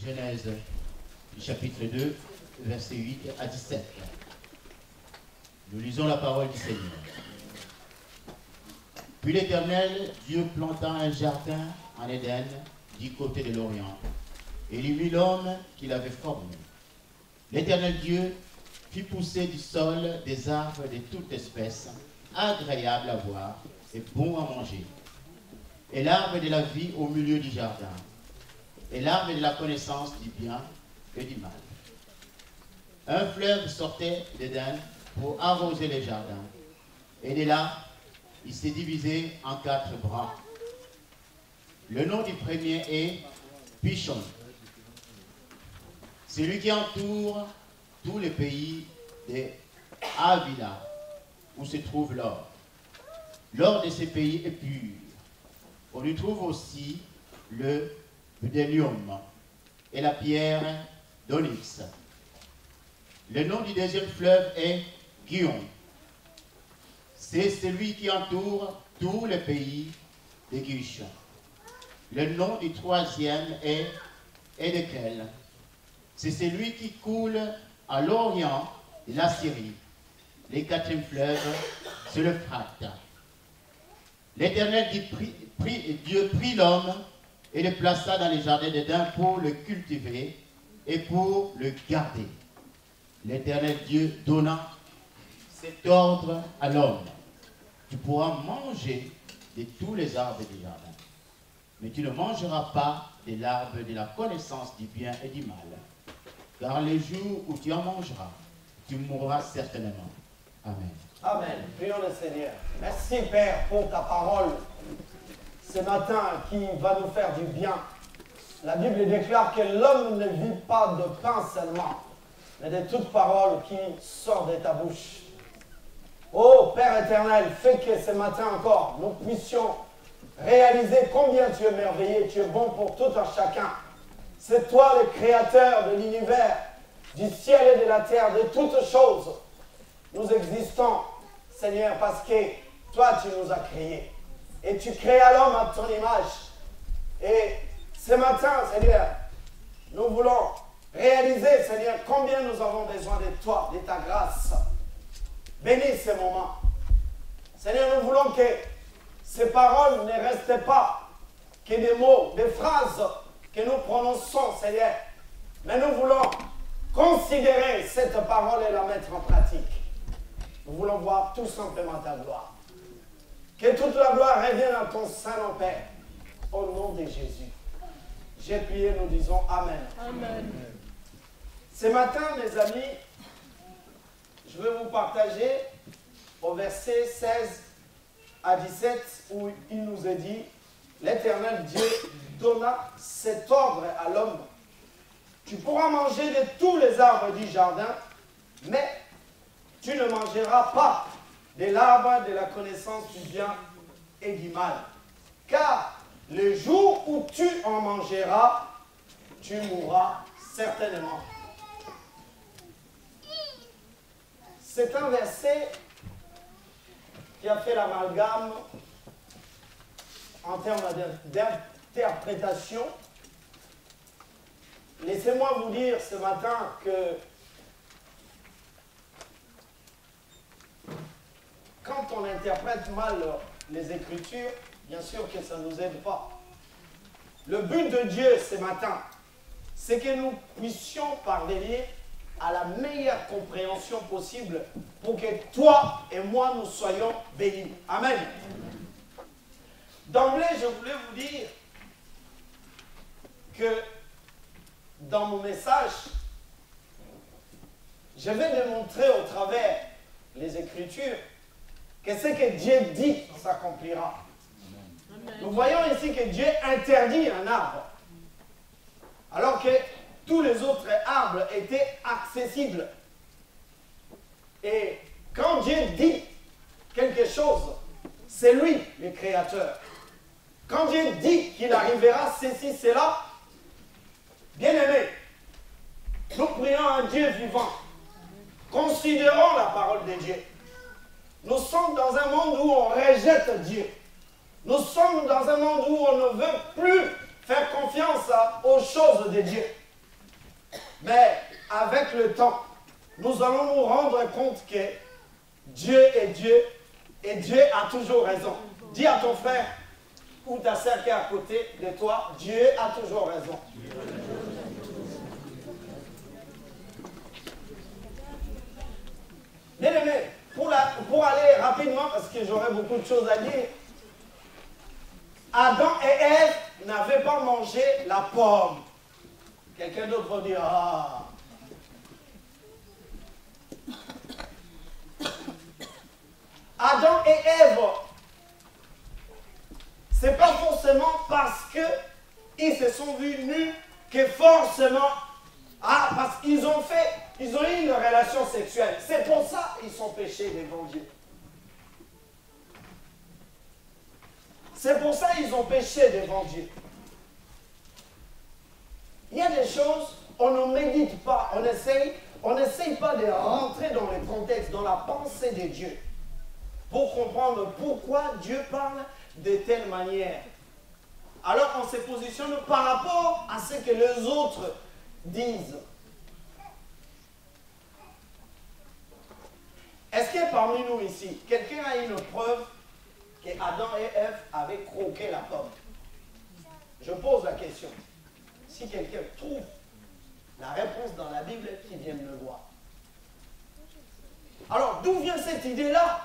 Genèse, chapitre 2, versets 8 à 17. Nous lisons la parole du Seigneur. Puis l'Éternel, Dieu planta un jardin en Éden, du côté de l'Orient, et il y mit l'homme qu'il avait formé. L'Éternel Dieu fit pousser du sol des arbres de toute espèce, agréables à voir et bons à manger, et l'arbre de la vie au milieu du jardin, et l'arbre de la connaissance du bien et du mal. Un fleuve sortait d'Éden pour arroser les jardins, et de là, il s'est divisé en 4 bras. Le nom du premier est Pishon. C'est lui qui entoure tous les pays de Havila, où se trouve l'or. L'or de ces pays est pur. On y trouve aussi le bdellium et la pierre d'onyx. Le nom du deuxième fleuve est Gihon. C'est celui qui entoure tous les pays de Gush. Le nom du troisième est Édekel. C'est celui qui coule à l'orient de la Syrie. Le quatrième fleuve, c'est l'Euphrate. L'Éternel Dieu prit l'homme et le plaça dans les jardins d'Éden pour le cultiver et pour le garder. L'Éternel Dieu donna cet ordre à l'homme: tu pourras manger de tous les arbres du jardin, mais tu ne mangeras pas de l'arbre de la connaissance du bien et du mal, car les jours où tu en mangeras, tu mourras certainement. Amen. Amen. Prions le Seigneur. Merci Père pour ta parole ce matin qui va nous faire du bien. La Bible déclare que l'homme ne vit pas de pain seulement, mais de toute parole qui sort de ta bouche. Oh Père éternel, fais que ce matin encore, nous puissions réaliser combien tu es merveilleux, tu es bon pour tout un chacun. C'est toi le créateur de l'univers, du ciel et de la terre, de toutes choses. Nous existons, Seigneur, parce que toi tu nous as créés. Et tu créas l'homme à ton image. Et ce matin, Seigneur, nous voulons réaliser, Seigneur, combien nous avons besoin de toi, de ta grâce. Bénis ces moments. Seigneur, nous voulons que ces paroles ne restent pas que des mots, des phrases que nous prononçons, Seigneur. Mais nous voulons considérer cette parole et la mettre en pratique. Nous voulons voir tout simplement ta gloire. Que toute la gloire revienne à ton Saint-Nom, Père. Au nom de Jésus. J'ai prié, nous disons Amen. Amen. Ce matin, mes amis, je vais vous partager au verset 16 à 17 où il nous est dit: l'Éternel Dieu donna cet ordre à l'homme: tu pourras manger de tous les arbres du jardin, mais tu ne mangeras pas de l'arbre de la connaissance du bien et du mal. Car le jour où tu en mangeras, tu mourras certainement. C'est un verset qui a fait l'amalgame en termes d'interprétation. Laissez-moi vous dire ce matin que quand on interprète mal les Écritures, bien sûr que ça ne nous aide pas. Le but de Dieu ce matin, c'est que nous puissions parvenir à la meilleure compréhension possible pour que toi et moi nous soyons bénis. Amen. D'emblée, je voulais vous dire que dans mon message, je vais démontrer au travers les Écritures que ce que Dieu dit s'accomplira. Nous voyons ici que Dieu interdit un arbre, alors que tous les autres arbres étaient accessibles. Et quand Dieu dit quelque chose, c'est lui le créateur. Quand Dieu dit qu'il arrivera ceci, cela, bien aimé, nous prions un Dieu vivant. Considérons la parole de Dieu. Nous sommes dans un monde où on rejette Dieu. Nous sommes dans un monde où on ne veut plus faire confiance aux choses de Dieu. Mais avec le temps, nous allons nous rendre compte que Dieu est Dieu et Dieu a toujours raison. Dis à ton frère ou ta sœur qui est à côté de toi, Dieu a toujours raison. Bien aimé, pour aller rapidement, parce que j'aurais beaucoup de choses à dire, Adam et Ève n'avaient pas mangé la pomme. Quelqu'un d'autre va dire, ah. Adam et Ève, c'est pas forcément parce qu'ils se sont vus nus que forcément, parce qu'ils ont eu une relation sexuelle. C'est pour ça qu'ils sont péchés devant Dieu. C'est pour ça qu'ils ont péché devant Dieu. Il y a des choses, on ne médite pas, on n'essaye pas de rentrer dans le contexte, dans la pensée de Dieu, pour comprendre pourquoi Dieu parle de telle manière. Alors on se positionne par rapport à ce que les autres disent. Est-ce que parmi nous ici, quelqu'un a une preuve que Adam et Ève avaient croqué la pomme? Je pose la question. Si quelqu'un trouve la réponse dans la Bible, qu'il vienne me voir. Alors, d'où vient cette idée-là?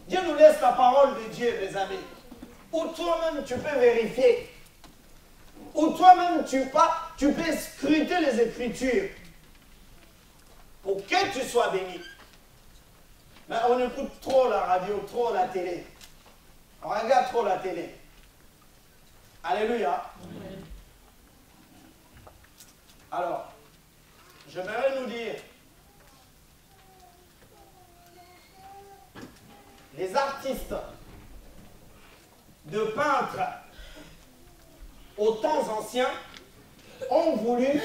Dieu nous laisse la parole de Dieu, mes amis. Ou toi-même, tu peux vérifier. Ou toi-même, tu peux scruter les Écritures pour que tu sois béni. Mais on écoute trop la radio, trop la télé. On regarde trop la télé. Alléluia. Amen. Alors, j'aimerais nous dire, les artistes de peintres aux temps anciens ont voulu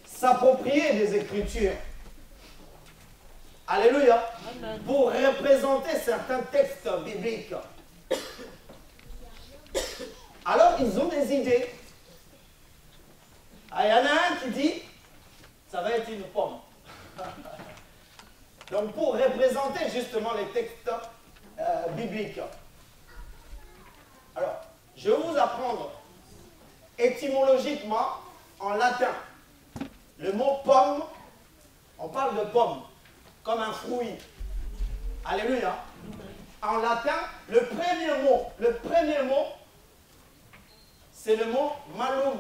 s'approprier des Écritures. Alléluia. Amen. Pour représenter certains textes bibliques. Alors, ils ont des idées. Il y en a un qui dit, ça va être une pomme. Donc, pour représenter justement les textes bibliques. Alors, je vais vous apprendre étymologiquement en latin. Le mot pomme, on parle de pomme, comme un fruit. Alléluia. En latin, le premier mot, c'est le mot malum.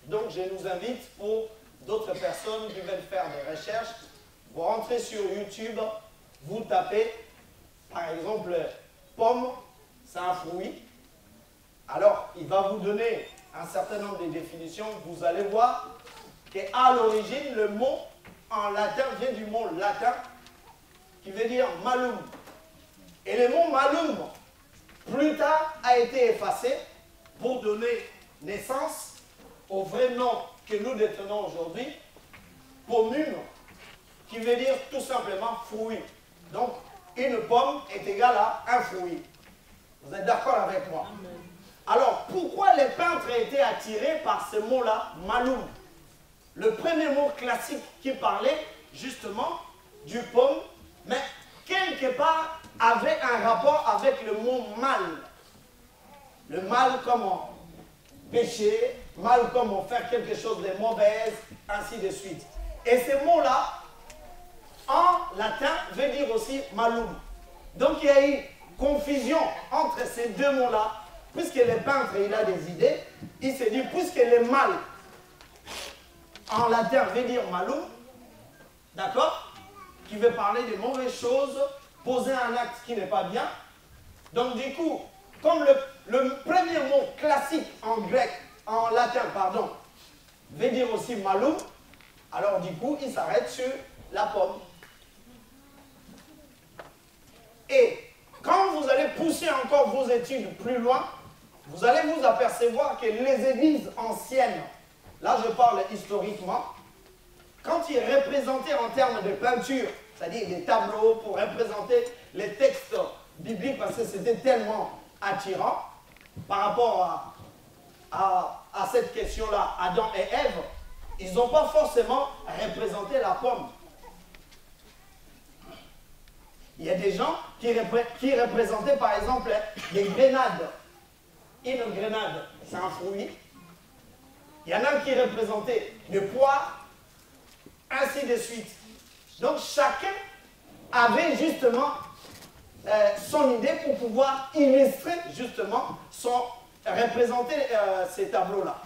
Donc, je nous invite pour d'autres personnes qui veulent faire des recherches, vous rentrez sur YouTube, vous tapez, par exemple, pomme, c'est un fruit. Alors, il va vous donner un certain nombre de définitions. Vous allez voir qu'à l'origine, le mot en latin vient du mot latin qui veut dire malum. Et le mot malum, plus tard, a été effacé pour donner naissance au vrai nom que nous détenons aujourd'hui, pomum, qui veut dire tout simplement fruit. Donc, une pomme est égale à un fruit. Vous êtes d'accord avec moi? Amen. Alors, pourquoi les peintres étaient attirés par ce mot-là, malum? Le premier mot classique qui parlait justement du pomme, mais quelque part avait un rapport avec le mot mal. Le mal comme péché, mal comme faire quelque chose de mauvais, ainsi de suite. Et ce mot-là, en latin, veut dire aussi malum. Donc il y a eu confusion entre ces deux mots-là. Puisque le peintre, il a des idées, il s'est dit, puisque le mal, en latin, veut dire malum, d'accord, qui veut parler de mauvaises choses, poser un acte qui n'est pas bien. Donc du coup, comme le premier mot classique en grec, en latin, pardon, veut dire aussi malum, alors du coup, il s'arrête sur la pomme. Et quand vous allez pousser encore vos études plus loin, vous allez vous apercevoir que les églises anciennes, là je parle historiquement, quand ils représentaient en termes de peinture, c'est-à-dire des tableaux pour représenter les textes bibliques, parce que c'était tellement attirant par rapport à cette question-là, Adam et Ève, ils n'ont pas forcément représenté la pomme. Il y a des gens qui représentaient par exemple des grenades. Une grenade, c'est un fruit. Il y en a qui représentaient des poires, ainsi de suite. Donc chacun avait justement son idée pour pouvoir illustrer justement représenter ces tableaux-là.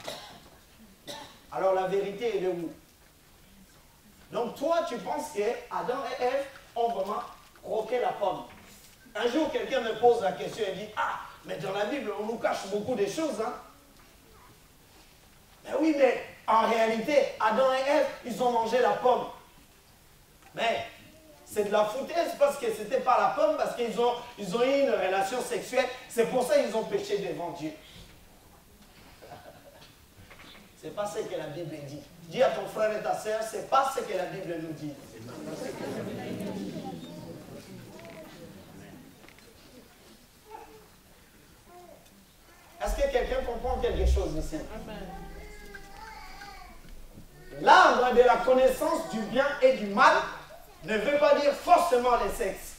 Alors la vérité, elle est où? Donc toi, tu penses que Adam et Ève ont vraiment croqué la pomme. Un jour, quelqu'un me pose la question et dit, ah, mais dans la Bible, on nous cache beaucoup de choses, hein. Mais oui, mais en réalité, Adam et Ève, ils ont mangé la pomme. Mais c'est de la foutaise parce que c'était pas la pomme, parce qu'ils ont eu une relation sexuelle. C'est pour ça qu'ils ont péché devant Dieu. C'est pas ce que la Bible dit. Dis à ton frère et ta sœur, c'est pas ce que la Bible nous dit. Est-ce que quelqu'un comprend quelque chose ici? L'arbre de la connaissance du bien et du mal ne veut pas dire forcément les sexes.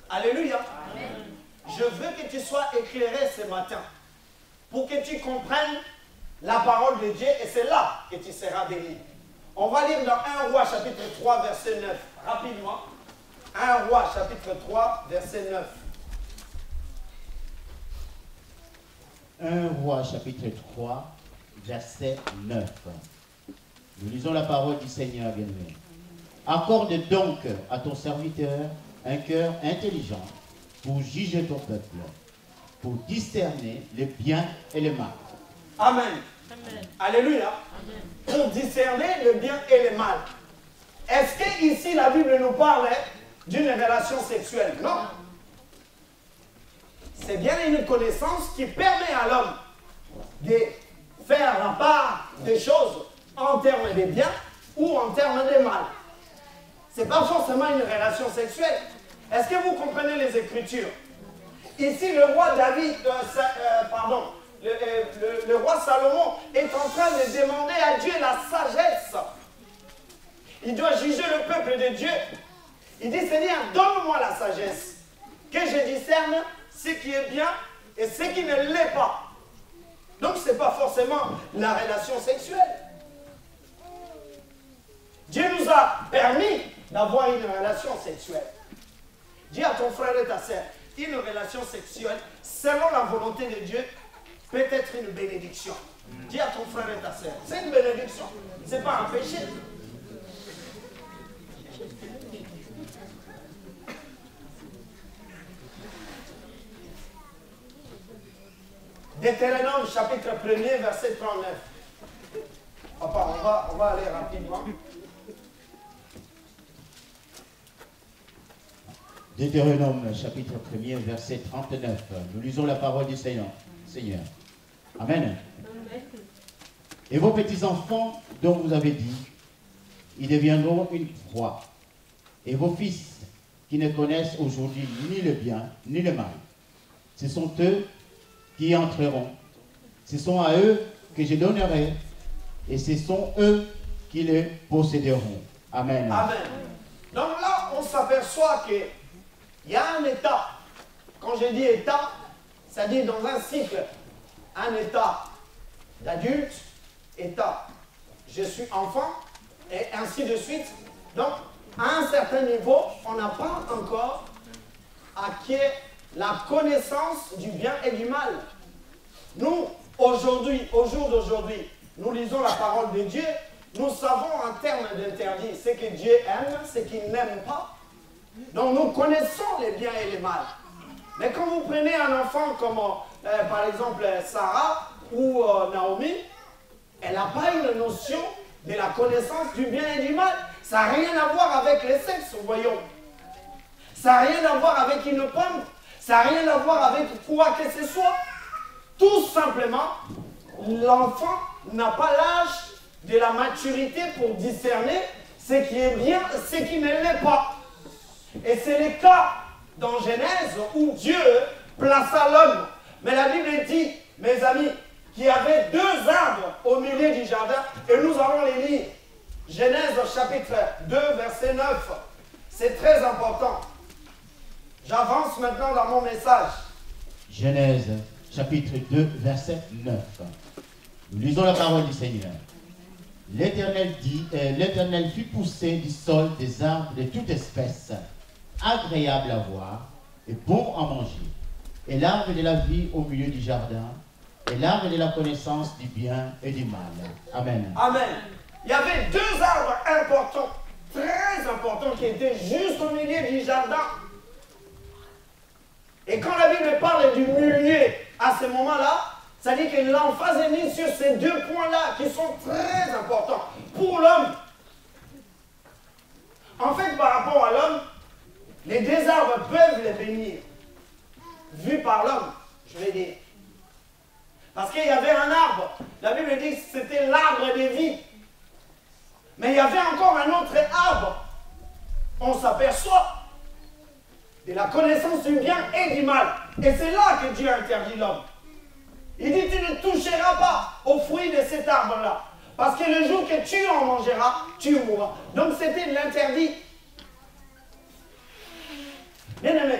Alléluia. Amen. Je veux que tu sois éclairé ce matin pour que tu comprennes la parole de Dieu et c'est là que tu seras béni. On va lire dans 1 Roi chapitre 3 verset 9 rapidement. 1 Roi chapitre 3 verset 9. 1 Roi chapitre 3 verset 9. Nous lisons la parole du Seigneur bien-aimé. Accorde donc à ton serviteur un cœur intelligent pour juger ton peuple, pour discerner le bien et le mal. Amen. Amen. Alléluia. Amen. Pour discerner le bien et le mal. Est-ce que ici la Bible nous parle d'une relation sexuelle? Non. C'est bien une connaissance qui permet à l'homme de faire la part des choses en termes de bien ou en termes de mal. Ce n'est pas forcément une relation sexuelle. Est-ce que vous comprenez les Écritures? Ici, le roi David, le roi Salomon est en train de demander à Dieu la sagesse. Il doit juger le peuple de Dieu. Il dit, Seigneur, donne-moi la sagesse, que je discerne ce qui est bien et ce qui ne l'est pas. Donc, ce n'est pas forcément la relation sexuelle. Dieu nous a permis d'avoir une relation sexuelle. Dis à ton frère et ta sœur, une relation sexuelle, selon la volonté de Dieu, peut être une bénédiction. Dis à ton frère et ta sœur, c'est une bénédiction, ce n'est pas un péché. Deutéronome chapitre 1er verset 39. Papa, on va aller rapidement. Deutéronome chapitre 1er verset 39. Nous lisons la parole du Seigneur. Amen. Et vos petits-enfants dont vous avez dit, ils deviendront une proie. Et vos fils qui ne connaissent aujourd'hui ni le bien ni le mal, ce sont eux qui entreront. Ce sont à eux que je donnerai et ce sont eux qui les posséderont. Amen. Amen. Donc là, on s'aperçoit qu'il y a un état. Quand je dis état, ça dit dans un cycle. Un état d'adulte, état je suis enfant, et ainsi de suite. Donc, à un certain niveau, on n'a pas encore acquis la connaissance du bien et du mal. Nous, aujourd'hui, au jour d'aujourd'hui, nous lisons la parole de Dieu, nous savons en termes d'interdit ce que Dieu aime, ce qu'il n'aime pas. Donc nous connaissons les biens et les mal. Mais quand vous prenez un enfant comme par exemple Sarah ou Naomi, elle n'a pas une notion de la connaissance du bien et du mal. Ça n'a rien à voir avec les sexes, voyons. Ça n'a rien à voir avec une pomme. Ça n'a rien à voir avec quoi que ce soit. Tout simplement, l'enfant n'a pas l'âge de la maturité pour discerner ce qui est bien et ce qui ne l'est pas. Et c'est le cas dans Genèse où Dieu plaça l'homme Mais la Bible dit, mes amis, qu'il y avait 2 arbres au milieu du jardin et nous allons les lire. Genèse chapitre 2, verset 9. C'est très important. J'avance maintenant dans mon message. Genèse chapitre 2, verset 9. Nous lisons la parole du Seigneur. L'Éternel dit, l'Éternel fit pousser du sol des arbres de toute espèce, agréables à voir et bons à manger, et l'arbre de la vie au milieu du jardin, et l'arbre de la connaissance du bien et du mal. Amen. Amen. Il y avait 2 arbres importants, très importants, qui étaient juste au milieu du jardin. Et quand la Bible parle du milieu à ce moment-là, ça dit que l'emphase est mise sur ces 2 points-là qui sont très importants pour l'homme. En fait, par rapport à l'homme, les 2 arbres peuvent les bénir, vu par l'homme, je vais dire. Parce qu'il y avait un arbre, la Bible dit que c'était l'arbre de vie. Mais il y avait encore un autre arbre. On s'aperçoit de la connaissance du bien et du mal. Et c'est là que Dieu interdit l'homme. Il dit, tu ne toucheras pas aux fruits de cet arbre-là. Parce que le jour que tu en mangeras, tu mourras. Donc c'était l'interdit. Bien aimé,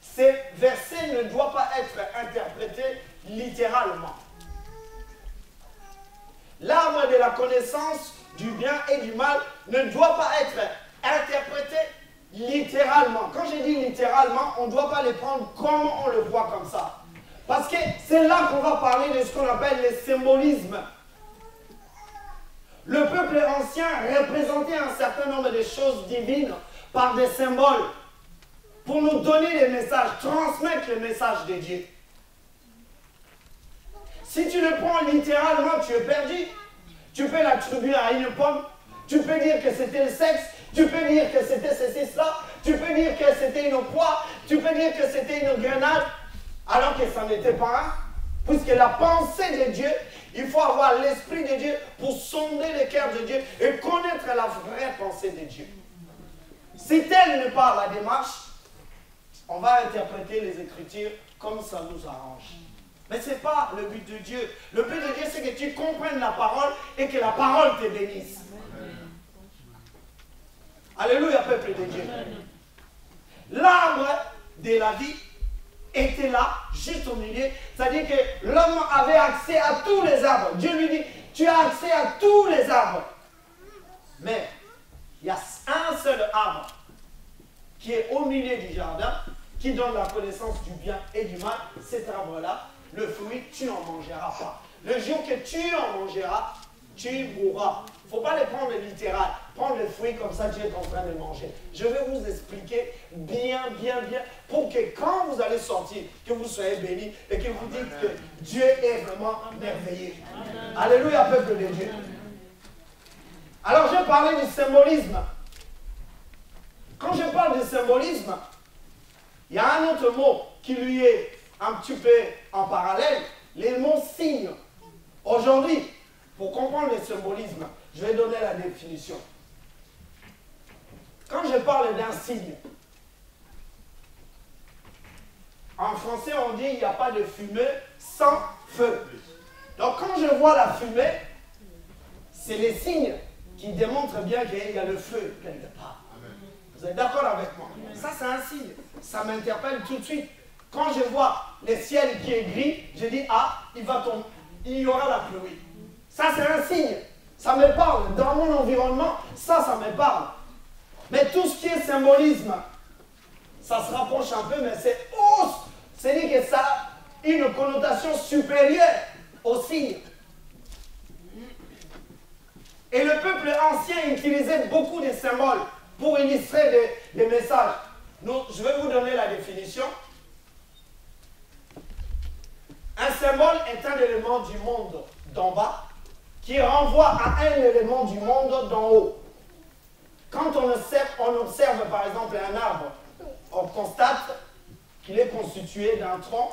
ces versets ne doivent pas être interprétés littéralement. L'arbre de la connaissance du bien et du mal ne doit pas être interprété littéralement. Quand je dis littéralement, on ne doit pas les prendre comme on le voit comme ça. Parce que c'est là qu'on va parler de ce qu'on appelle les symbolismes. Le peuple ancien représentait un certain nombre de choses divines par des symboles pour nous donner les messages, transmettre le message de Dieu. Si tu le prends littéralement, tu es perdu. Tu peux l'attribuer à une pomme, tu peux dire que c'était le sexe, tu peux dire que c'était ceci, cela, tu peux dire que c'était une poire, tu peux dire que c'était une grenade, alors que ça n'était pas un. Puisque la pensée de Dieu, il faut avoir l'esprit de Dieu pour sonder le cœur de Dieu et connaître la vraie pensée de Dieu. Si tel n'est pas la démarche, on va interpréter les Écritures comme ça nous arrange. Mais ce n'est pas le but de Dieu. Le but de Dieu, c'est que tu comprennes la parole et que la parole te bénisse. Alléluia, peuple de Dieu. L'arbre de la vie était là, juste au milieu. C'est-à-dire que l'homme avait accès à tous les arbres. Dieu lui dit, tu as accès à tous les arbres. Mais il y a un seul arbre qui est au milieu du jardin, qui donne la connaissance du bien et du mal. Cet arbre-là, le fruit, tu n'en mangeras pas. Le jour que tu en mangeras, tu mourras. Il ne faut pas les prendre littéral. Prendre le fruit comme ça, tu es en train de manger. Je vais vous expliquer bien, pour que quand vous allez sortir, que vous soyez bénis et que vous dites que Dieu est vraiment merveilleux. Alléluia, peuple de Dieu. Alors, je parlais du symbolisme. Quand je parle du symbolisme, il y a un autre mot qui lui est un petit peu en parallèle, les mots signes. Aujourd'hui, pour comprendre le symbolisme, je vais donner la définition. Quand je parle d'un signe, en français on dit il n'y a pas de fumée sans feu. Donc quand je vois la fumée, c'est les signes qui démontrent bien qu'il y a le feu quelque part. Vous êtes d'accord avec moi? Ça c'est un signe, ça m'interpelle tout de suite. Quand je vois le ciel qui est gris, je dis, ah, il va tomber, il y aura la pluie. Ça, c'est un signe. Ça me parle. Dans mon environnement, ça me parle. Mais tout ce qui est symbolisme, ça se rapproche un peu, mais c'est hausse. C'est-à-dire que ça a une connotation supérieure au signe. Et le peuple ancien utilisait beaucoup de symboles pour illustrer des messages. Donc, je vais vous donner la définition. Un symbole est un élément du monde d'en bas qui renvoie à un élément du monde d'en haut. Quand on observe par exemple un arbre, on constate qu'il est constitué d'un tronc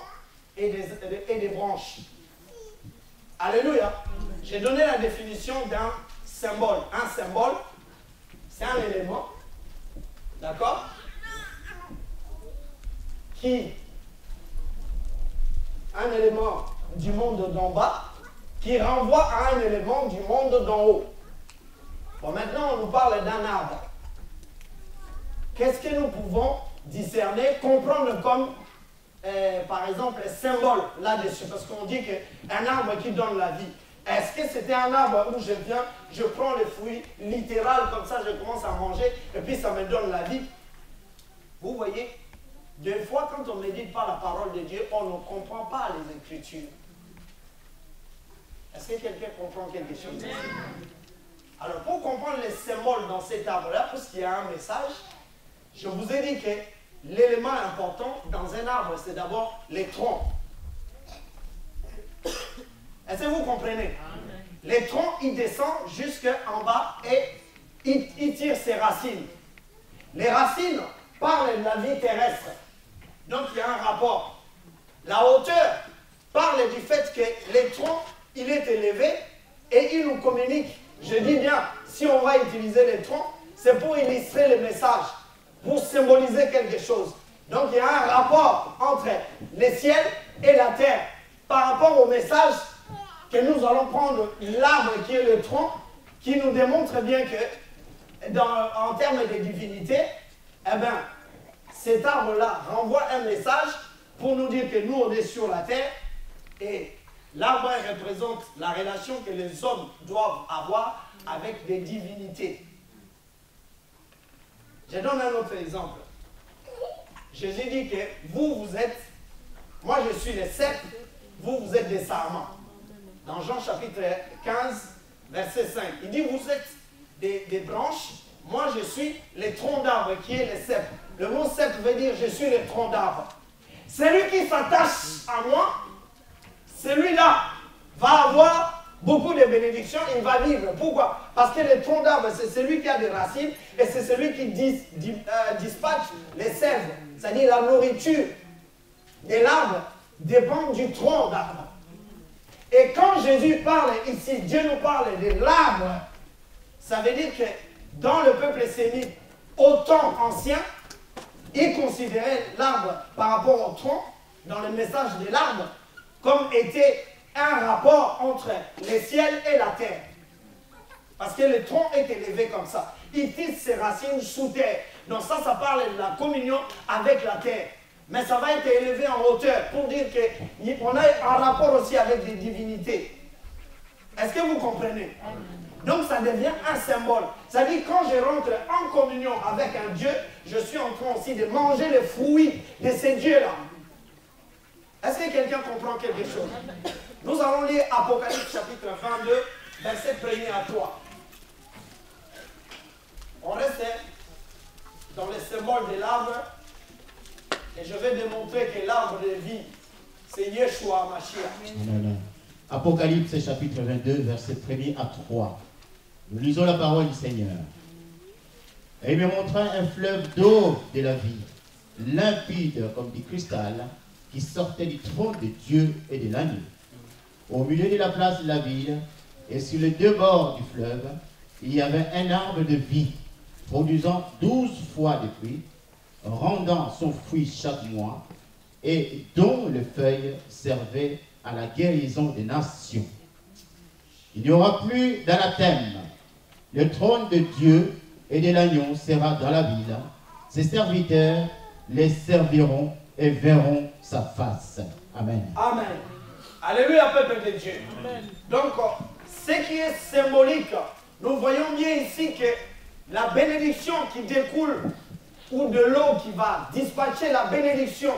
et des branches. Alléluia. J'ai donné la définition d'un symbole. Un symbole, c'est un élément, d'accord, qui... Un un élément du monde d'en bas qui renvoie à un élément du monde d'en haut. Bon, maintenant, on nous parle d'un arbre. Qu'est-ce que nous pouvons discerner, comprendre comme, par exemple, symbole là-dessus? Parce qu'on dit qu'un arbre qui donne la vie. Est-ce que c'était un arbre où je viens, je prends les fruits littéral, comme ça je commence à manger, et puis ça me donne la vie? Vous voyez, des fois, quand on ne médite pas la parole de Dieu, on ne comprend pas les Écritures. Est-ce que quelqu'un comprend quelque chose ici? Alors, pour comprendre les symboles dans cet arbre-là, parce qu'il y a un message, je vous ai dit que l'élément important dans un arbre, c'est d'abord les troncs. Est-ce que vous comprenez? Les troncs, ils descendent jusqu'en bas et ils tirent ses racines. Les racines parlent de la vie terrestre. Donc, il y a un rapport. La hauteur parle du fait que les troncs, il est élevé et il nous communique. Je dis bien, si on va utiliser les troncs, c'est pour illustrer le message, pour symboliser quelque chose. Donc, il y a un rapport entre les ciels et la terre par rapport au message que nous allons prendre l'arbre qui est le tronc, qui nous démontre bien que, en termes de divinité, eh bien, cet arbre-là renvoie un message pour nous dire que nous, on est sur la terre, et l'arbre représente la relation que les hommes doivent avoir avec des divinités. Je donne un autre exemple. Jésus dit que vous êtes, moi je suis les cèpes, vous êtes des sarments. Dans Jean chapitre 15, verset 5, il dit vous êtes des branches, moi je suis les troncs d'arbre qui est les cèpes. Le mot cèpe veut dire je suis les troncs d'arbre. Celui qui s'attache à moi, celui-là va avoir beaucoup de bénédictions, il va vivre. Pourquoi? Parce que le tronc d'arbre, c'est celui qui a des racines et c'est celui qui dispatche les sèves, c'est-à-dire la nourriture de l'arbre dépend du tronc d'arbre. Et quand Jésus parle ici, Dieu nous parle de l'arbre, ça veut dire que dans le peuple sémite, au temps ancien, ils considéraient l'arbre par rapport au tronc, dans le message de l'arbre, comme était un rapport entre les ciels et la terre. Parce que le tronc est élevé comme ça. Il tisse ses racines sous terre. Donc ça parle de la communion avec la terre. Mais ça va être élevé en hauteur pour dire qu'on a un rapport aussi avec des divinités. Est-ce que vous comprenez? Donc ça devient un symbole. C'est-à-dire quand je rentre en communion avec un Dieu, je suis en train aussi de manger les fruits de ces dieux-là. Est-ce que quelqu'un comprend quelque chose? Nous allons lire Apocalypse chapitre 22, verset 1er à 3. On reste dans les symboles de l'arbre. Et je vais démontrer que l'arbre de vie, c'est Yeshua Mashiach. Amen. Apocalypse chapitre 22, verset 1er à 3. Nous lisons la parole du Seigneur. Et il me montra un fleuve d'eau de la vie, limpide comme du cristal, qui sortait du trône de Dieu et de l'agneau. Au milieu de la place de la ville, et sur les deux bords du fleuve, il y avait un arbre de vie, produisant 12 fois de fruits, rendant son fruit chaque mois, et dont les feuilles servaient à la guérison des nations. Il n'y aura plus d'anathème. Le trône de Dieu et de l'agneau sera dans la ville. Ses serviteurs les serviront et verront sa face. Amen. Amen. Alléluia, peuple de Dieu. Amen. Donc, ce qui est symbolique, nous voyons bien ici que la bénédiction qui découle ou de l'eau qui va dispatcher la bénédiction.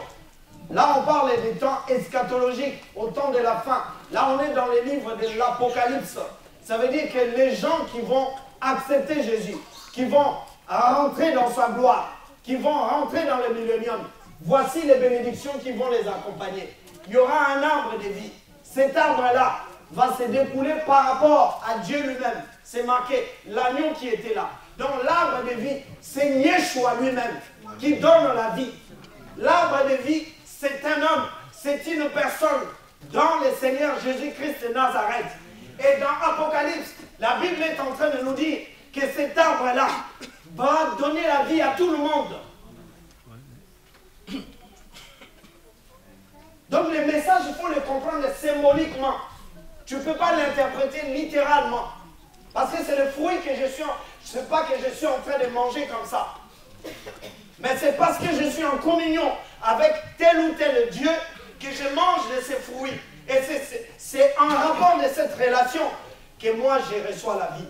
Là, on parle des temps eschatologiques, au temps de la fin. Là, on est dans les livres de l'Apocalypse. Ça veut dire que les gens qui vont accepter Jésus, qui vont rentrer dans sa gloire, qui vont rentrer dans le millénium, voici les bénédictions qui vont les accompagner. Il y aura un arbre de vie. Cet arbre-là va se découler par rapport à Dieu lui-même. C'est marqué, l'agneau qui était là. Donc l'arbre de vie, c'est Yeshua lui-même qui donne la vie. L'arbre de vie, c'est un homme, c'est une personne dans le Seigneur Jésus-Christ de Nazareth. Et dans Apocalypse, la Bible est en train de nous dire que cet arbre-là va donner la vie à tout le monde. Donc les messages, il faut les comprendre symboliquement. Tu ne peux pas l'interpréter littéralement. Parce que c'est le fruit que je suis, je ne sais pas que je suis en train de manger comme ça. Mais c'est parce que je suis en communion avec tel ou tel Dieu que je mange de ces fruits. Et c'est en rapport de cette relation que moi je reçois la vie.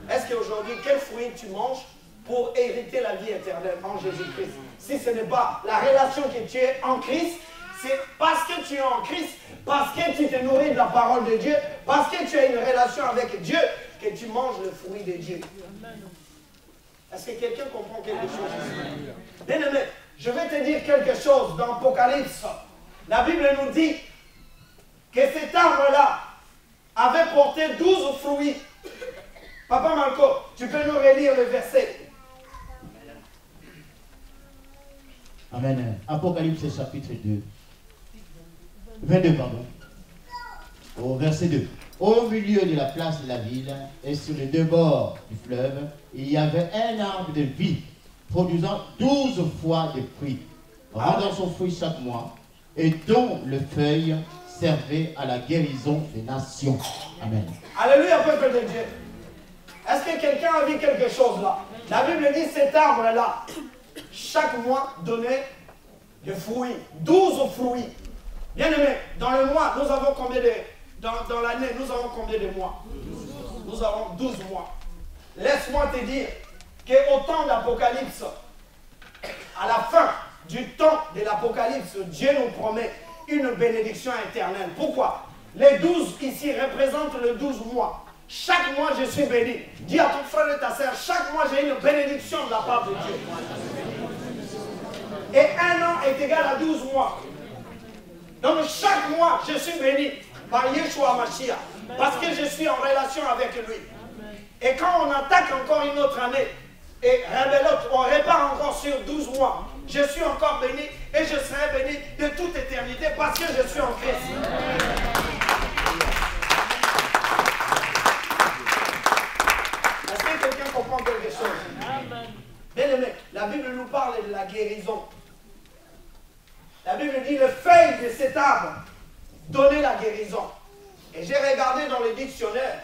Est-ce qu'aujourd'hui, quel fruit tu manges pour hériter la vie éternelle en Jésus-Christ? Si ce n'est pas la relation que tu es en Christ, c'est parce que tu es en Christ, parce que tu te nourris de la parole de Dieu, parce que tu as une relation avec Dieu, que tu manges le fruit de Dieu. Est-ce que quelqu'un comprend quelque chose ici? Bien aimé, je vais te dire quelque chose dans Apocalypse. La Bible nous dit que cet arbre-là avait porté 12 fruits. Papa Marco, tu peux nous relire le verset? Amen. Apocalypse chapitre 2. 22, pardon. Au verset 2. Au milieu de la place de la ville et sur les deux bords du fleuve, il y avait un arbre de vie produisant 12 fois des fruits, rendant son fruit chaque mois, et dont le feuille servait à la guérison des nations. Amen. Alléluia, peuple de Dieu. Est-ce que quelqu'un a vu quelque chose là? La Bible dit cet arbre-là, chaque mois donnait des fruits, 12 fruits. Bien aimé, dans le mois, nous avons combien de... Dans l'année, nous avons combien de mois? Nous avons 12 mois. Laisse-moi te dire qu'au temps d'Apocalypse, à la fin du temps de l'Apocalypse, Dieu nous promet une bénédiction éternelle. Pourquoi? Les 12 ici représentent les 12 mois. Chaque mois, je suis béni. Dis à ton frère et ta soeur, chaque mois, j'ai une bénédiction de la part de Dieu. Et un an est égal à 12 mois. Donc chaque mois, je suis béni par Yeshua Mashiach. Parce que je suis en relation avec lui. Et quand on attaque encore une autre année, et rebelote, on répare encore sur 12 mois, je suis encore béni et je serai béni de toute éternité parce que je suis en Christ. Est-ce que quelqu'un comprend quelque chose? Bien aimé, la Bible nous parle de la guérison. La Bible dit le feuille de cet arbre donnait la guérison. Et j'ai regardé dans le dictionnaire,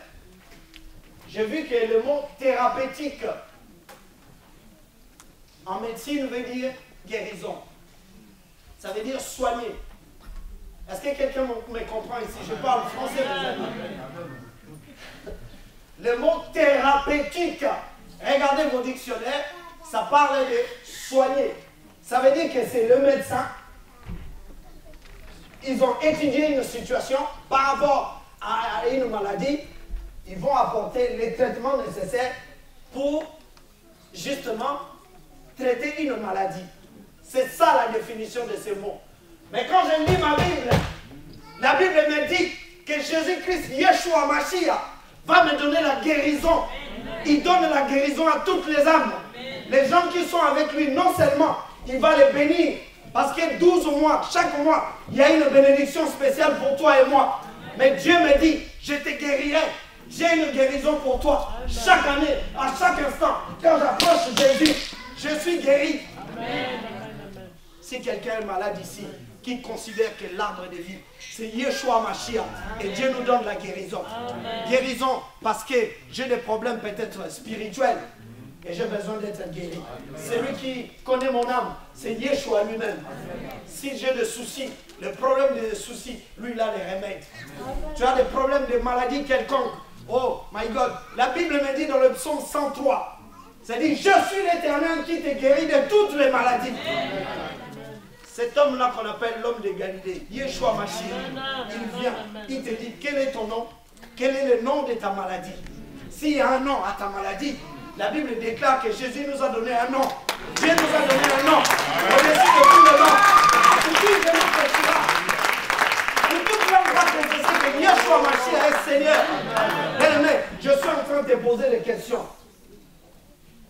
j'ai vu que le mot thérapeutique en médecine veut dire guérison. Ça veut dire soigner. Est-ce que quelqu'un me comprend ici? Je parle français, mes amis. Le mot thérapeutique, regardez vos dictionnaires, ça parle de soigner. Ça veut dire que c'est le médecin. Ils ont étudié une situation par rapport à une maladie. Ils vont apporter les traitements nécessaires pour justement traiter une maladie. C'est ça la définition de ces mots. Mais quand je lis ma Bible, la Bible me dit que Jésus-Christ, Yeshua Mashiach, va me donner la guérison. Il donne la guérison à toutes les âmes. Les gens qui sont avec lui, non seulement il va les bénir, parce que 12 mois, chaque mois, il y a une bénédiction spéciale pour toi et moi. Mais Dieu me dit, je te guérirai. J'ai une guérison pour toi. Chaque année, à chaque instant, quand j'approche Jésus, je suis guéri. Si quelqu'un est malade ici, qui considère que l'arbre de vie, c'est Yeshua Mashiach, et Dieu nous donne la guérison. Guérison parce que j'ai des problèmes peut-être spirituels, et j'ai besoin d'être guéri. Celui qui connaît mon âme, c'est Yeshua lui-même. Si j'ai des soucis, le problème des soucis, lui il a les remèdes. Tu as des problèmes de maladie quelconque. Oh my God, la Bible me dit dans le psaume 103, ça dit, je suis l'Éternel qui te guérit de toutes les maladies. Cet homme-là qu'on appelle l'homme de Galilée, Yeshua Mashiach, il vient, il te dit, quel est ton nom? Quel est le nom de ta maladie? S'il y a un nom à ta maladie, la Bible déclare que Jésus nous a donné un nom. Dieu nous a donné un nom. Au-dessus de tous les noms. Pour qui je nous que tu as. Pour toute l'homme va confesser que Yeshua Mashiach est Seigneur. Bien-aimé, je suis en train de te poser des questions.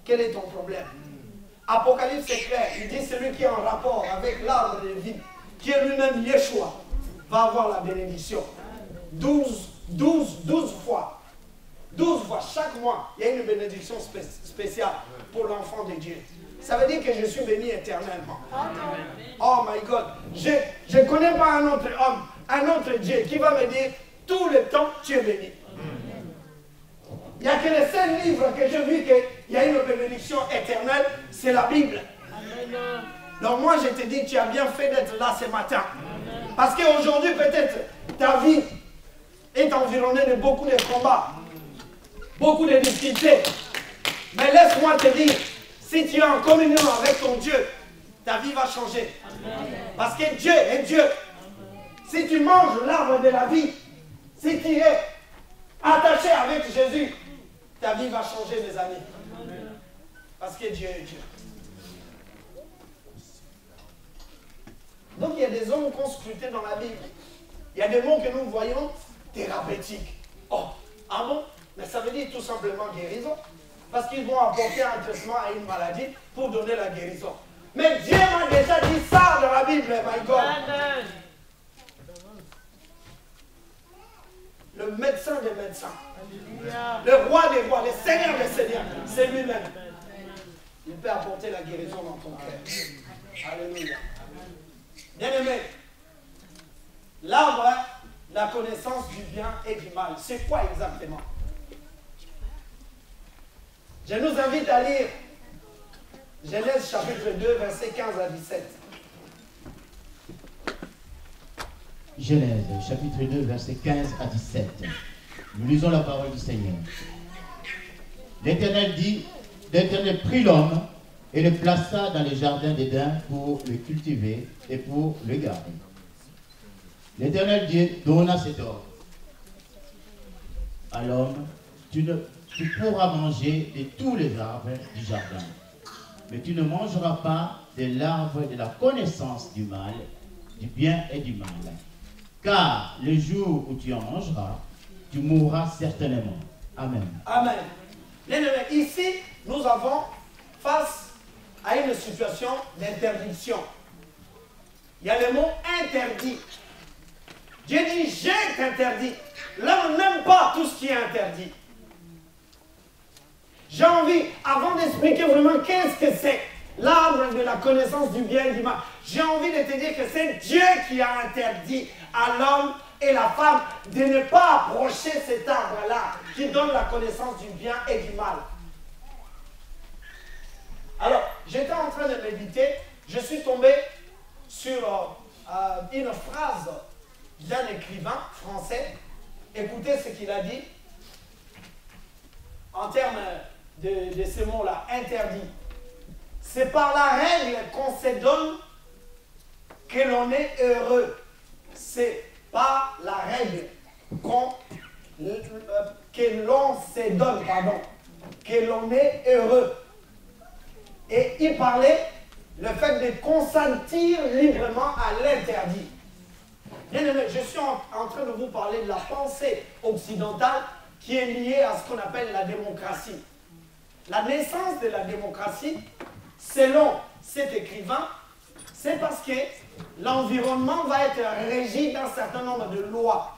Quel est ton problème? Apocalypse est clair. Il dit celui qui est en rapport avec l'arbre de vie, qui est lui-même Yeshua, va avoir la bénédiction. 12 fois. 12 fois, chaque mois, il y a une bénédiction spéciale pour l'enfant de Dieu. ça veut dire que je suis béni éternellement. Oh my God. Je ne connais pas un autre homme, un autre Dieu qui va me dire tout le temps tu es béni. Il n'y a que le seul livre que je vis qu'il y a une bénédiction éternelle, c'est la Bible. Donc moi je te dis, tu as bien fait d'être là ce matin. Parce qu'aujourd'hui peut-être ta vie est environnée de beaucoup de combats, beaucoup de difficultés. Mais laisse-moi te dire, si tu es en communion avec ton Dieu, ta vie va changer. Parce que Dieu est Dieu. Si tu manges l'arbre de la vie, si tu es attaché avec Jésus, ta vie va changer, mes amis. Parce que Dieu est Dieu. Donc il y a des hommes qu'on scrutait dans la Bible. Il y a des mots que nous voyons thérapeutiques. Oh, ah bon? Mais ça veut dire tout simplement guérison. Parce qu'ils vont apporter un traitement à une maladie pour donner la guérison. Mais Dieu m'a déjà dit ça dans la Bible, my God. Le médecin des médecins, le roi des rois, le seigneur des seigneurs, c'est lui-même. Il peut apporter la guérison dans ton cœur. Alléluia. Bien-aimé, l'arbre, la connaissance du bien et du mal, c'est quoi exactement? Je nous invite à lire Genèse chapitre 2, versets 15 à 17. Genèse chapitre 2, versets 15 à 17. Nous lisons la parole du Seigneur. L'Éternel dit, l'Éternel prit l'homme et le plaça dans les jardins d'Éden pour le cultiver et pour le garder. L'Éternel Dieu donna cet ordre à l'homme, tu pourras manger de tous les arbres du jardin, mais tu ne mangeras pas de l'arbre de la connaissance du mal, du bien et du mal. Car le jour où tu en mangeras, tu mourras certainement. Amen. Amen. Bien-aimés, ici, nous avons face à une situation d'interdiction. Il y a le mot interdit. Dieu dit, je t'interdis. L'homme n'aime pas tout ce qui est interdit. J'ai envie, avant d'expliquer vraiment qu'est-ce que c'est l'arbre de la connaissance du bien et du mal, j'ai envie de te dire que c'est Dieu qui a interdit à l'homme et la femme de ne pas approcher cet arbre-là qui donne la connaissance du bien et du mal. Alors, j'étais en train de méditer, je suis tombé sur une phrase d'un écrivain français. Écoutez ce qu'il a dit en termes de ces mots-là, interdit. C'est par la règle qu'on se donne que l'on est heureux. C'est par la règle que l'on se donne, que l'on est heureux. Et il parlait le fait de consentir librement à l'interdit. Bien aimé, je suis en train de vous parler de la pensée occidentale qui est liée à ce qu'on appelle la démocratie. La naissance de la démocratie, selon cet écrivain, c'est parce que l'environnement va être régi d'un certain nombre de lois.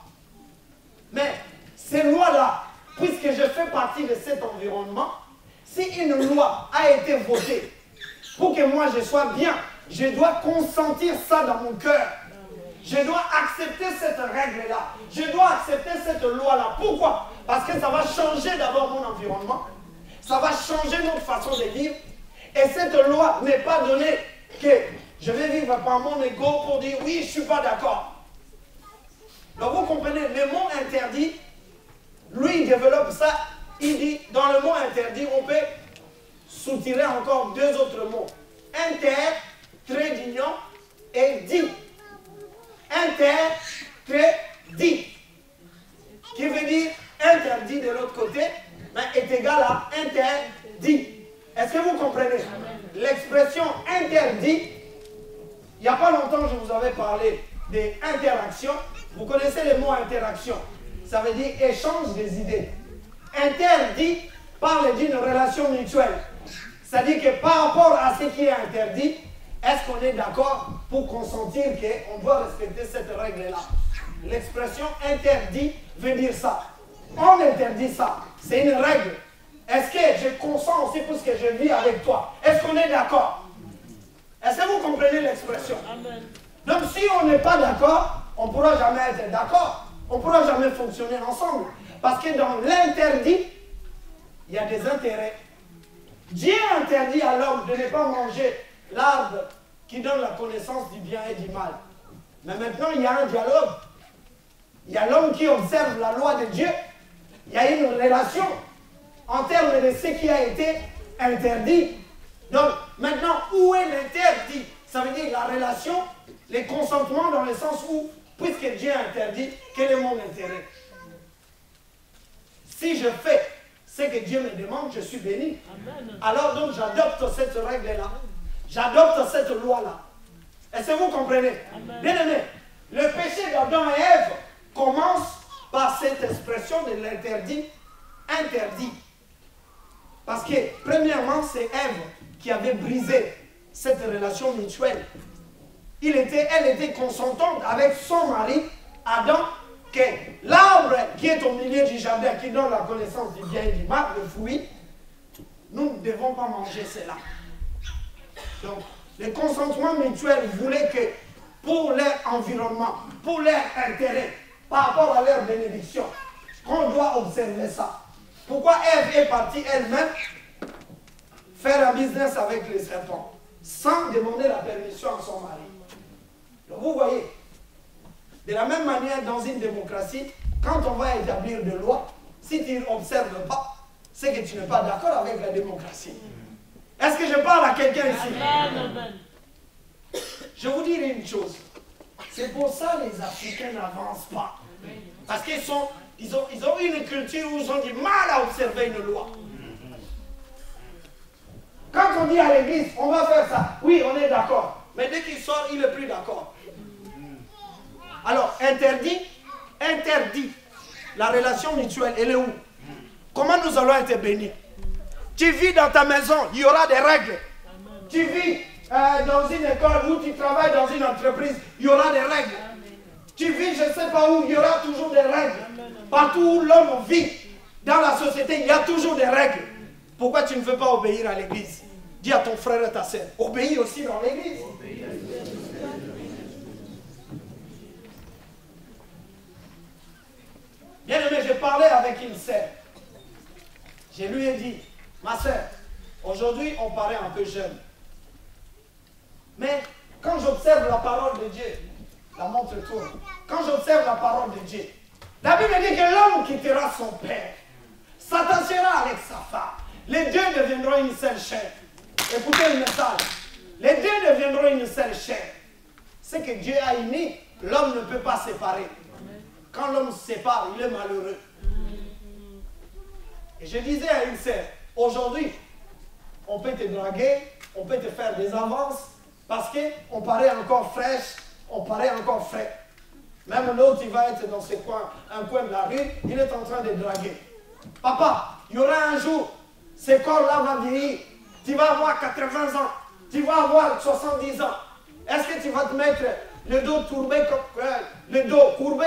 Mais ces lois-là, puisque je fais partie de cet environnement, si une loi a été votée pour que moi je sois bien, je dois consentir ça dans mon cœur. Je dois accepter cette règle-là. Je dois accepter cette loi-là. Pourquoi? Parce que ça va changer d'abord mon environnement. Ça va changer notre façon de vivre. Et cette loi n'est pas donnée que je vais vivre par mon ego pour dire oui, je ne suis pas d'accord. Donc vous comprenez, le mot interdit, lui il développe ça. Il dit, dans le mot interdit, on peut soutirer encore deux autres mots. Inter, trait d'union, et dit. Interdit, qui veut dire interdit de l'autre côté, mais est égal à interdit. Est-ce que vous comprenez? L'expression interdit, il n'y a pas longtemps, je vous avais parlé des interactions. Vous connaissez le mot interaction. Ça veut dire échange des idées. Interdit parle d'une relation mutuelle. C'est-à-dire que par rapport à ce qui est interdit, est-ce qu'on est d'accord pour consentir qu'on doit respecter cette règle-là? L'expression interdit veut dire ça. On interdit ça. C'est une règle. Est-ce que je consens aussi pour ce que je vis avec toi? Est-ce qu'on est d'accord? comprenez l'expression? Donc si on n'est pas d'accord, on ne pourra jamais être d'accord. On ne pourra jamais fonctionner ensemble. Parce que dans l'interdit, il y a des intérêts. Dieu interdit à l'homme de ne pas manger l'arbre qui donne la connaissance du bien et du mal. Mais maintenant, il y a un dialogue. Il y a l'homme qui observe la loi de Dieu. Il y a une relation en termes de ce qui a été interdit. Donc, maintenant, où est l'interdit? Ça veut dire la relation, les consentements dans le sens où, puisque Dieu interdit, quel est mon intérêt? Si je fais ce que Dieu me demande, je suis béni. Amen. Alors donc, j'adopte cette règle-là. J'adopte cette loi-là. Est-ce que vous comprenez? Amen. Bien aimé, le péché d'Adam et Ève commence par cette expression de l'interdit, interdit. Parce que, premièrement, c'est Ève qui avait brisé cette relation mutuelle. Elle était consentante avec son mari, Adam, que l'arbre qui est au milieu du jardin, qui donne la connaissance du bien et du mal, le fruit, nous ne devons pas manger cela. Donc, le consentement mutuel voulait que, pour leur environnement, pour leur intérêt, par rapport à leur bénédiction, qu'on doit observer ça. Pourquoi Ève est partie elle-même faire un business avec les serpents, sans demander la permission à son mari? Donc vous voyez, de la même manière, dans une démocratie, quand on va établir des lois, si tu n'observes pas, c'est que tu n'es pas d'accord avec la démocratie. Est-ce que je parle à quelqu'un ici? Je vous dirai une chose. C'est pour ça que les Africains n'avancent pas. Parce qu'ils ont une culture où ils ont du mal à observer une loi. Quand on dit à l'église, on va faire ça, oui, on est d'accord. Mais dès qu'il sort, il n'est plus d'accord. Alors, interdit. La relation mutuelle, elle est où? Comment nous allons être bénis? Tu vis dans ta maison, il y aura des règles. Tu vis dans une école où tu travailles dans une entreprise, il y aura des règles. Tu vis je ne sais pas où, il y aura toujours des règles. Partout où l'homme vit dans la société, il y a toujours des règles. Pourquoi tu ne veux pas obéir à l'église? Dis à ton frère et ta sœur, obéis aussi dans l'église. Bien aimé, j'ai parlé avec une sœur. Je lui ai dit, ma sœur, aujourd'hui on paraît un peu jeune. Mais quand j'observe la parole de Dieu, la montre tourne. Quand j'observe la parole de Dieu, la Bible dit que l'homme quittera son père, s'attachera avec sa femme. Les deux deviendront une seule chair. Écoutez le message. Les deux deviendront une seule chair. Ce que Dieu a uni, l'homme ne peut pas séparer. Quand l'homme se sépare, il est malheureux. Et je disais à une sœur, aujourd'hui, on peut te draguer, on peut te faire des avances, parce qu'on paraît encore fraîche, on paraît encore frais. Même l'autre, il va être dans ce coin, un coin de la rue, il est en train de draguer. Papa, il y aura un jour, ce corps-là va vieillir. Tu vas avoir 80 ans, tu vas avoir 70 ans. Est-ce que tu vas te mettre le dos courbé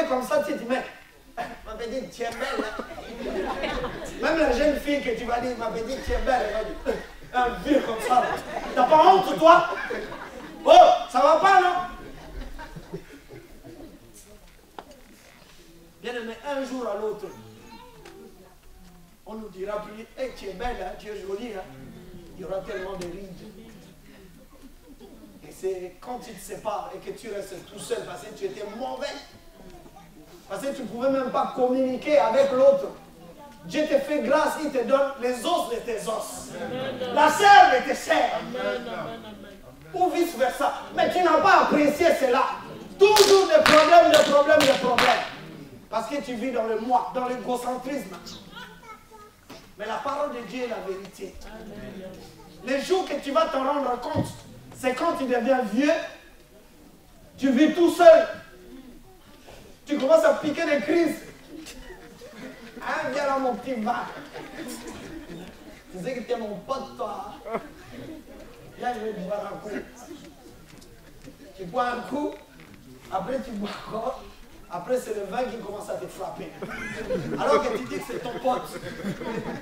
comme ça, tu te mets. Ma petite, tu es belle. Hein? Même la jeune fille que tu vas dire, ma petite, tu es belle, elle va dire, un vieux comme ça. T'as pas honte, toi? Oh, ça va pas, non? Bien aimé, un jour à l'autre, on nous dira plus, hey, tu es belle, hein, tu es jolie. Hein? Il y aura tellement de rides. Et c'est quand tu te sépares et que tu restes tout seul parce que tu étais mauvais. Parce que tu ne pouvais même pas communiquer avec l'autre. Dieu te fait grâce, il te donne les os de tes os. Amen. La chair de tes chairs. Ou vice versa. Mais tu n'as pas apprécié cela. Toujours des problèmes. Parce que tu vis dans le moi, dans l'égocentrisme. Mais la parole de Dieu est la vérité. Amen. Les jours que tu vas t'en rendre compte, c'est quand tu deviens vieux, tu vis tout seul. Tu commences à piquer des crises. Ah, viens là mon petit va. Tu sais que tu es mon pote, toi. Viens, je vais te boire un coup. Tu bois un coup, après tu bois encore. Après, c'est le vin qui commence à te frapper. Alors que tu dis que c'est ton pote.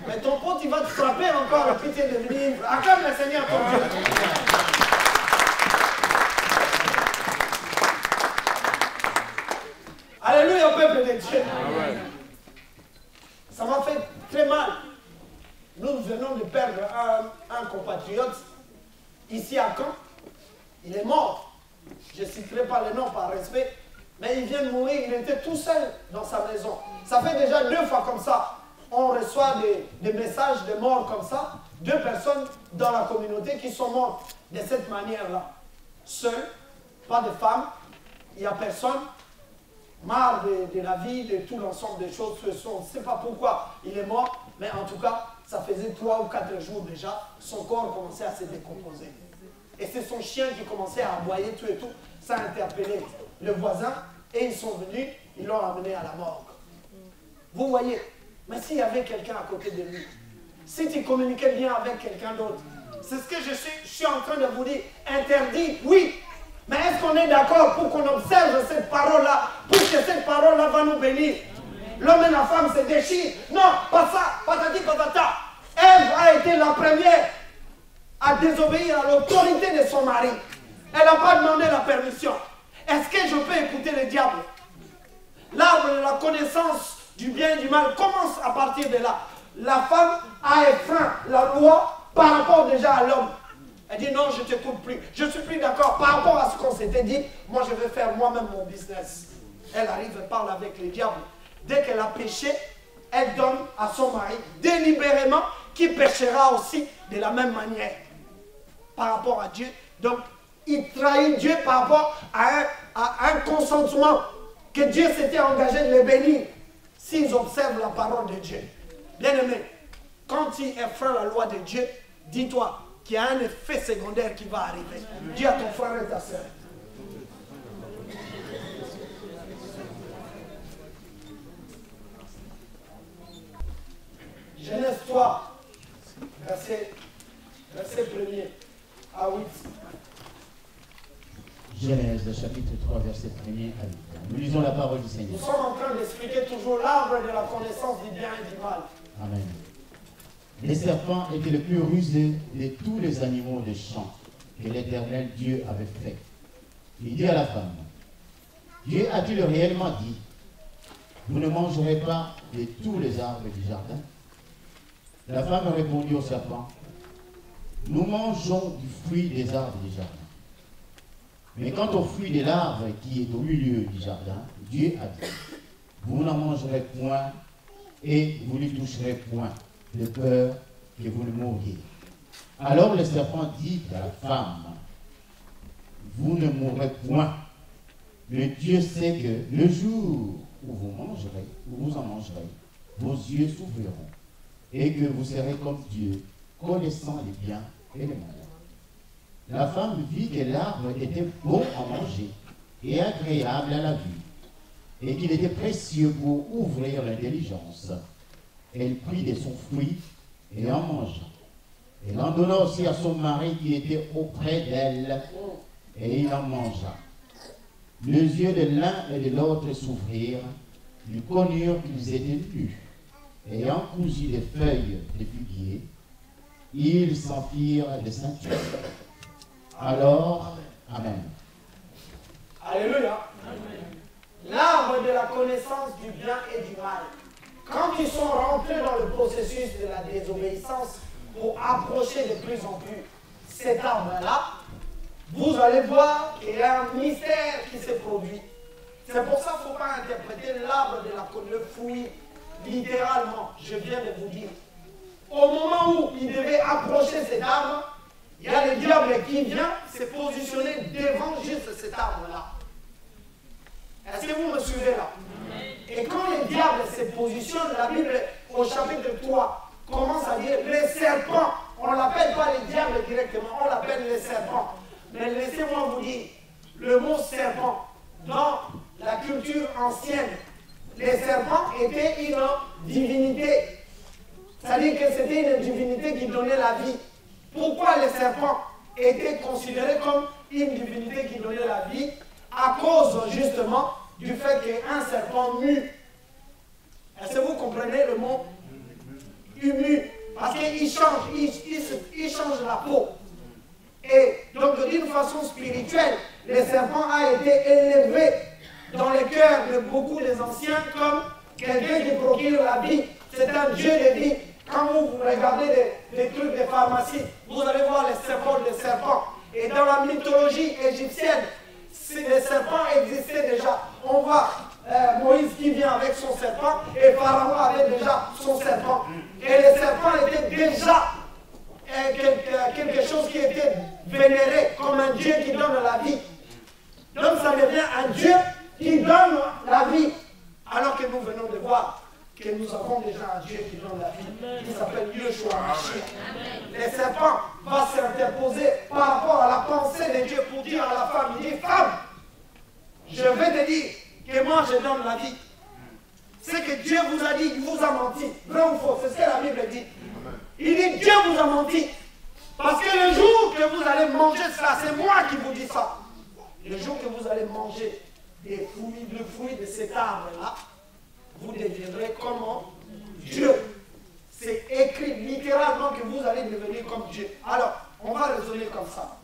Mais ton pote, il va te frapper encore, et puis tu es devenu ivre. Acclame le Seigneur ton Dieu. compatriote, ici à Caen, il est mort. Je ne citerai pas le nom par respect, mais il vient de mourir, il était tout seul dans sa maison. Ça fait déjà 2 fois comme ça. On reçoit des messages de morts comme ça, 2 personnes dans la communauté qui sont mortes de cette manière-là. Seuls, pas de femmes, il n'y a personne, marre de la vie, de tout l'ensemble des choses. On ne sait pas pourquoi il est mort, mais en tout cas, ça faisait 3 ou 4 jours déjà, son corps commençait à se décomposer. Et c'est son chien qui commençait à aboyer tout et tout. Ça a interpellé le voisin et ils sont venus, ils l'ont ramené à la morgue. Vous voyez, mais s'il y avait quelqu'un à côté de lui, si tu communiquais bien avec quelqu'un d'autre, c'est ce que je suis en train de vous dire, interdit, oui. Mais est-ce qu'on est d'accord pour qu'on observe cette parole-là, pour que cette parole-là va nous bénir? L'homme et la femme se déchirent. Non, pas ça, patati patata. Ève a été la première à désobéir à l'autorité de son mari. Elle n'a pas demandé la permission. Est-ce que je peux écouter le diable? L'arbre de la connaissance du bien et du mal commence à partir de là. La femme a enfreint la loi par rapport déjà à l'homme. Elle dit non, je ne t'écoute plus. Je ne suis plus d'accord par rapport à ce qu'on s'était dit. Moi, je vais faire moi-même mon business. Elle arrive, elle parle avec le diable. Dès qu'elle a péché, elle donne à son mari délibérément qui péchera aussi de la même manière par rapport à Dieu. Donc, il trahit Dieu par rapport à un consentement que Dieu s'était engagé de les bénir s'ils observent la parole de Dieu. Bien-aimé, quand tu effreins la loi de Dieu, dis-toi qu'il y a un effet secondaire qui va arriver. Dis à ton frère et ta soeur. Genèse 3, verset 1er à 8. Genèse chapitre 3, verset 1er à 8. Nous lisons la parole du Seigneur. Nous sommes en train d'expliquer toujours l'arbre de la connaissance du bien et du mal. Amen. Les serpents étaient le plus rusé de tous les animaux des champs que l'Éternel Dieu avait fait. Il dit à la femme, Dieu a-t-il réellement dit, vous ne mangerez pas de tous les arbres du jardin? La femme répondit au serpent, nous mangeons du fruit des arbres du jardin. Mais quant au fruit de l'arbre qui est au milieu du jardin, Dieu a dit, vous n'en mangerez point et vous n'y toucherez point, de peur que vous ne mouriez. Alors le serpent dit à la femme, vous ne mourrez point, mais Dieu sait que le jour où vous mangerez, où vous en mangerez, vos yeux s'ouvriront, et que vous serez comme Dieu, connaissant les biens et les mal. La femme vit que l'arbre était bon à manger et agréable à la vue, et qu'il était précieux pour ouvrir l'intelligence. Elle prit de son fruit et en mangea. Elle en donna aussi à son mari qui était auprès d'elle, et il en mangea. Les yeux de l'un et de l'autre s'ouvrirent, ils connurent qu'ils étaient nus. Ayant cousu des feuilles de figuier, ils s'en firent des ceintures. Alors, Amen. Alléluia. L'arbre de la connaissance du bien et du mal. Quand ils sont rentrés dans le processus de la désobéissance pour approcher de plus en plus cet arbre-là, vous allez voir qu'il y a un mystère qui s'est produit. C'est pour ça qu'il ne faut pas interpréter l'arbre de le fruit littéralement. Je viens de vous dire. Au moment où il devait approcher cet arbre, il y a le diable qui vient se positionner devant juste cet arbre-là. Est-ce que vous me suivez là? Et quand le diable se positionne, la Bible au chapitre 3 commence à dire les serpents. On ne l'appelle pas le diable directement, on l'appelle les serpents. Mais laissez-moi vous dire, le mot serpent, dans la culture ancienne, les serpents étaient une divinité. C'est-à-dire que c'était une divinité qui donnait la vie. Pourquoi les serpents étaient considérés comme une divinité qui donnait la vie? À cause justement du fait qu'un serpent mue. Est-ce que vous comprenez le mot humu? Parce qu'il change, il change la peau. Et donc d'une façon spirituelle, le serpent a été élevé dans le cœur de beaucoup des anciens comme quelqu'un qui procure la vie. C'est un Dieu de vie. Quand vous regardez des trucs des pharmacies, vous allez voir les serpents des serpents. Et dans la mythologie égyptienne, les serpents existaient déjà. On voit Moïse qui vient avec son serpent et Pharaon avait déjà son serpent. Et les serpents étaient déjà quelque chose qui était vénéré comme un Dieu qui donne la vie. Donc ça devient un Dieu qui donne la vie. Alors que nous venons de voir que nous avons déjà un Dieu qui donne la vie, qui s'appelle Yeshua Mashiach. Les serpents vont s'interposer par rapport à la pensée de Dieu pour dire à la femme, il dit, femme, je vais te dire que moi je donne la vie. C'est que Dieu vous a dit, il vous a menti. Vrai ou faux, c'est ce que la Bible dit. Il dit, Dieu vous a menti. Parce que le jour que vous allez manger ça, c'est moi qui vous dis ça. Le jour que vous allez manger le fruit de cet arbre-là, vous deviendrez comme Dieu. C'est écrit littéralement que vous allez devenir comme Dieu. Alors, on va raisonner comme ça.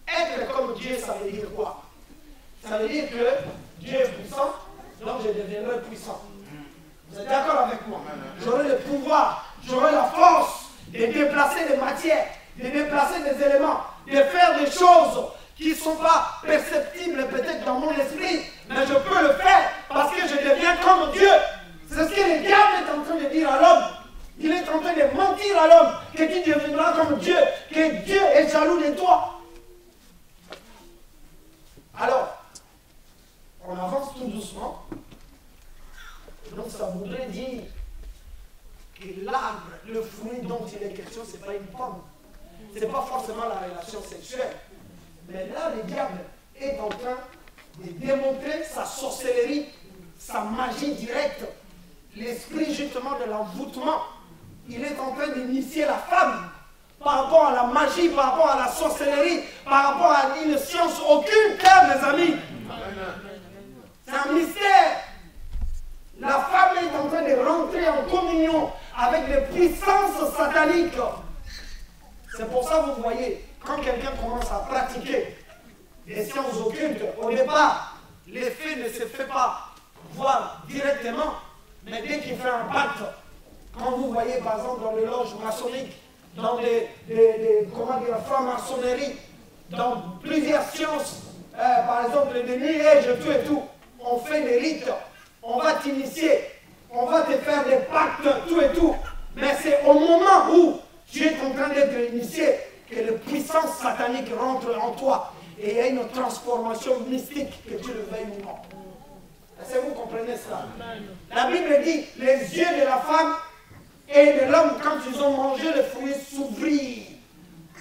Être comme Dieu, ça veut dire quoi? Ça veut dire que Dieu est puissant, donc je deviendrai puissant. Vous êtes d'accord avec moi? J'aurai le pouvoir, j'aurai la force de déplacer des matières, de déplacer des éléments, de faire des choses qui ne sont pas perceptibles peut-être dans mon esprit, mais je peux le faire parce que je deviens comme Dieu. C'est ce que le diable est en train de dire à l'homme. Il est en train de mentir à l'homme que tu deviendras comme Dieu, que Dieu est jaloux de toi. Alors, on avance tout doucement. Donc ça voudrait dire que l'arbre, le fruit dont il est question, ce n'est pas une pomme. Ce n'est pas forcément la relation sexuelle. Mais là, le diable est en train de démontrer sa sorcellerie, sa magie directe, l'esprit justement de l'envoûtement. Il est en train d'initier la femme par rapport à la magie, par rapport à la sorcellerie, par rapport à une science occulte, mes amis. C'est un mystère. La femme est en train de rentrer en communion avec les puissances sataniques. C'est pour ça que vous voyez, quand quelqu'un commence à pratiquer les sciences occultes, au départ, l'effet ne se fait pas voir directement, mais dès qu'il fait un pacte, quand vous voyez par exemple dans les loges maçonniques, dans des franc-maçonnerie, dans plusieurs sciences, par exemple les New Age, tout et tout, on fait des rites, on va t'initier, on va te faire des pactes, tout et tout, mais c'est au moment où tu es en train d'être initié que les puissances sataniques rentrent en toi et il y a une transformation mystique, que tu le veuilles ou non. Est-ce que vous comprenez ça? La Bible dit, les yeux de la femme et de l'homme, quand ils ont mangé le fruit, s'ouvrirent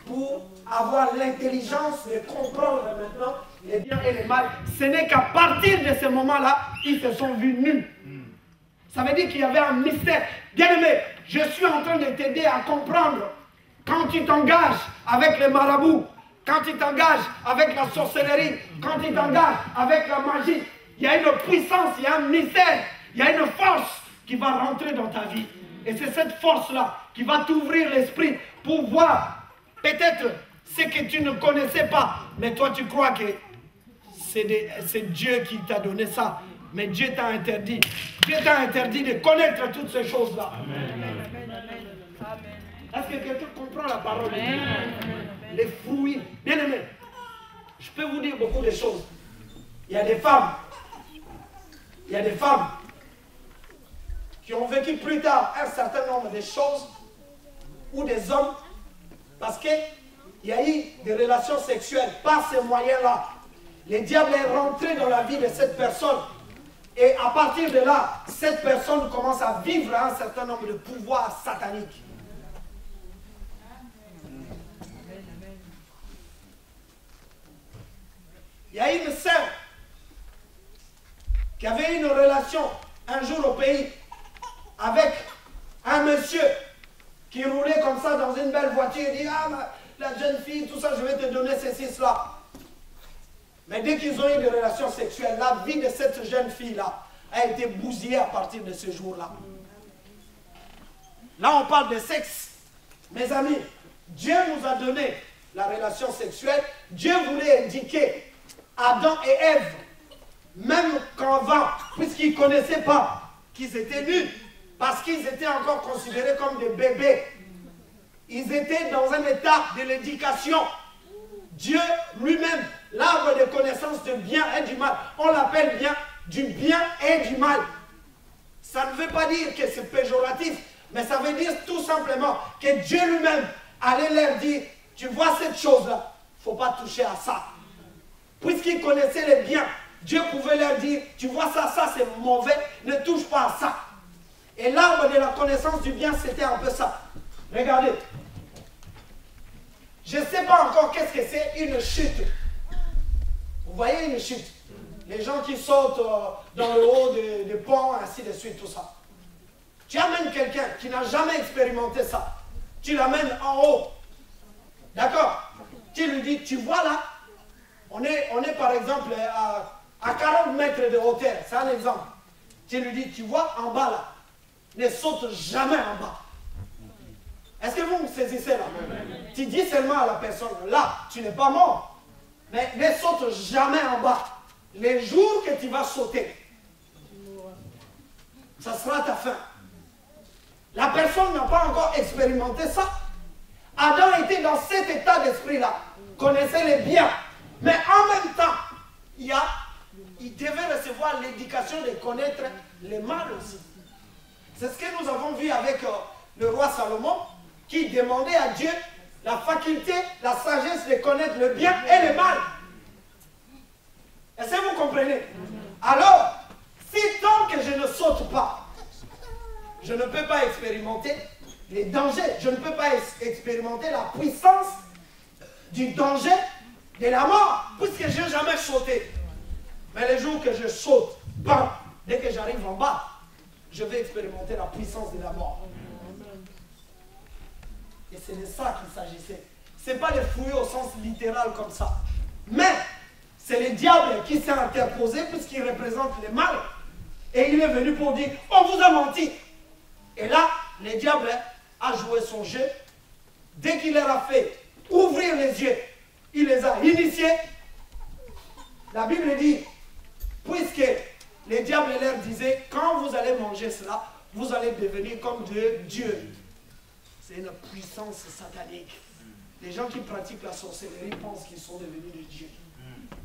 pour avoir l'intelligence de comprendre maintenant les biens et les mal. Ce n'est qu'à partir de ce moment-là, ils se sont vus nus. Ça veut dire qu'il y avait un mystère. Bien-aimé, je suis en train de t'aider à comprendre. Quand tu t'engages avec les marabouts, quand tu t'engages avec la sorcellerie, quand tu t'engages avec la magie, il y a une puissance, il y a un mystère, il y a une force qui va rentrer dans ta vie. Et c'est cette force-là qui va t'ouvrir l'esprit pour voir peut-être ce que tu ne connaissais pas. Mais toi, tu crois que c'est Dieu qui t'a donné ça. Mais Dieu t'a interdit. Dieu t'a interdit de connaître toutes ces choses-là. Est-ce que quelqu'un comprend la parole de Dieu? Les fruits. Bien aimé, je peux vous dire beaucoup de choses. Il y a des femmes qui ont vécu plus tard un certain nombre de choses, ou des hommes, parce qu'il y a eu des relations sexuelles par ces moyens-là. Le diable est rentré dans la vie de cette personne. Et à partir de là, cette personne commence à vivre un certain nombre de pouvoirs sataniques. Il y a une sœur qui avait une relation un jour au pays avec un monsieur qui roulait comme ça dans une belle voiture. Il dit, ah, la jeune fille, tout ça, je vais te donner ceci, cela. Mais dès qu'ils ont eu des relations sexuelles, la vie de cette jeune fille-là a été bousillée à partir de ce jour-là. Là, on parle de sexe. Mes amis, Dieu nous a donné la relation sexuelle. Dieu voulait indiquer Adam et Ève, même qu'avant, puisqu'ils ne connaissaient pas qu'ils étaient nus, Parce qu'ils étaient encore considérés comme des bébés. Ils étaient dans un état de l'éducation. Dieu lui-même, l'arbre de connaissance du bien et du mal, on l'appelle bien du bien et du mal. Ça ne veut pas dire que c'est péjoratif, mais ça veut dire tout simplement que Dieu lui-même allait leur dire, tu vois cette chose-là, il ne faut pas toucher à ça. Puisqu'ils connaissaient les biens, Dieu pouvait leur dire, tu vois ça, ça c'est mauvais, ne touche pas à ça. Et l'arbre de la connaissance du bien, c'était un peu ça. Regardez. Je ne sais pas encore qu'est-ce que c'est une chute. Vous voyez une chute? Les gens qui sautent dans le haut des ponts, ainsi de suite, tout ça. Tu amènes quelqu'un qui n'a jamais expérimenté ça. Tu l'amènes en haut. D'accord? Tu lui dis, tu vois là, on est par exemple à 40 mètres de hauteur. C'est un exemple. Tu lui dis, tu vois en bas là, ne saute jamais en bas. Est-ce que vous me saisissez là? Tu dis seulement à la personne, là, tu n'es pas mort. Mais ne saute jamais en bas. Les jours que tu vas sauter, ça sera ta fin. La personne n'a pas encore expérimenté ça. Adam était dans cet état d'esprit-là, connaissait les biens. Mais en même temps, il devait recevoir l'éducation de connaître les mal aussi. C'est ce que nous avons vu avec le roi Salomon, qui demandait à Dieu la faculté, la sagesse de connaître le bien et le mal. Est-ce que vous comprenez? Alors, si tant que je ne saute pas, je ne peux pas expérimenter les dangers, je ne peux pas expérimenter la puissance du danger de la mort, puisque je n'ai jamais sauté. Mais les jours que je saute, bam, dès que j'arrive en bas, je vais expérimenter la puissance de la mort. Et c'est de ça qu'il s'agissait. Ce n'est pas les fouiller au sens littéral comme ça. Mais c'est le diable qui s'est interposé puisqu'il représente le mal. Et il est venu pour dire, on vous a menti. Et là, le diable a joué son jeu. Dès qu'il leur a fait ouvrir les yeux, il les a initiés. La Bible dit, puisque le diable leur disait, quand vous allez manger cela, vous allez devenir comme Dieu. C'est une puissance satanique. Les gens qui pratiquent la sorcellerie pensent qu'ils sont devenus des dieux.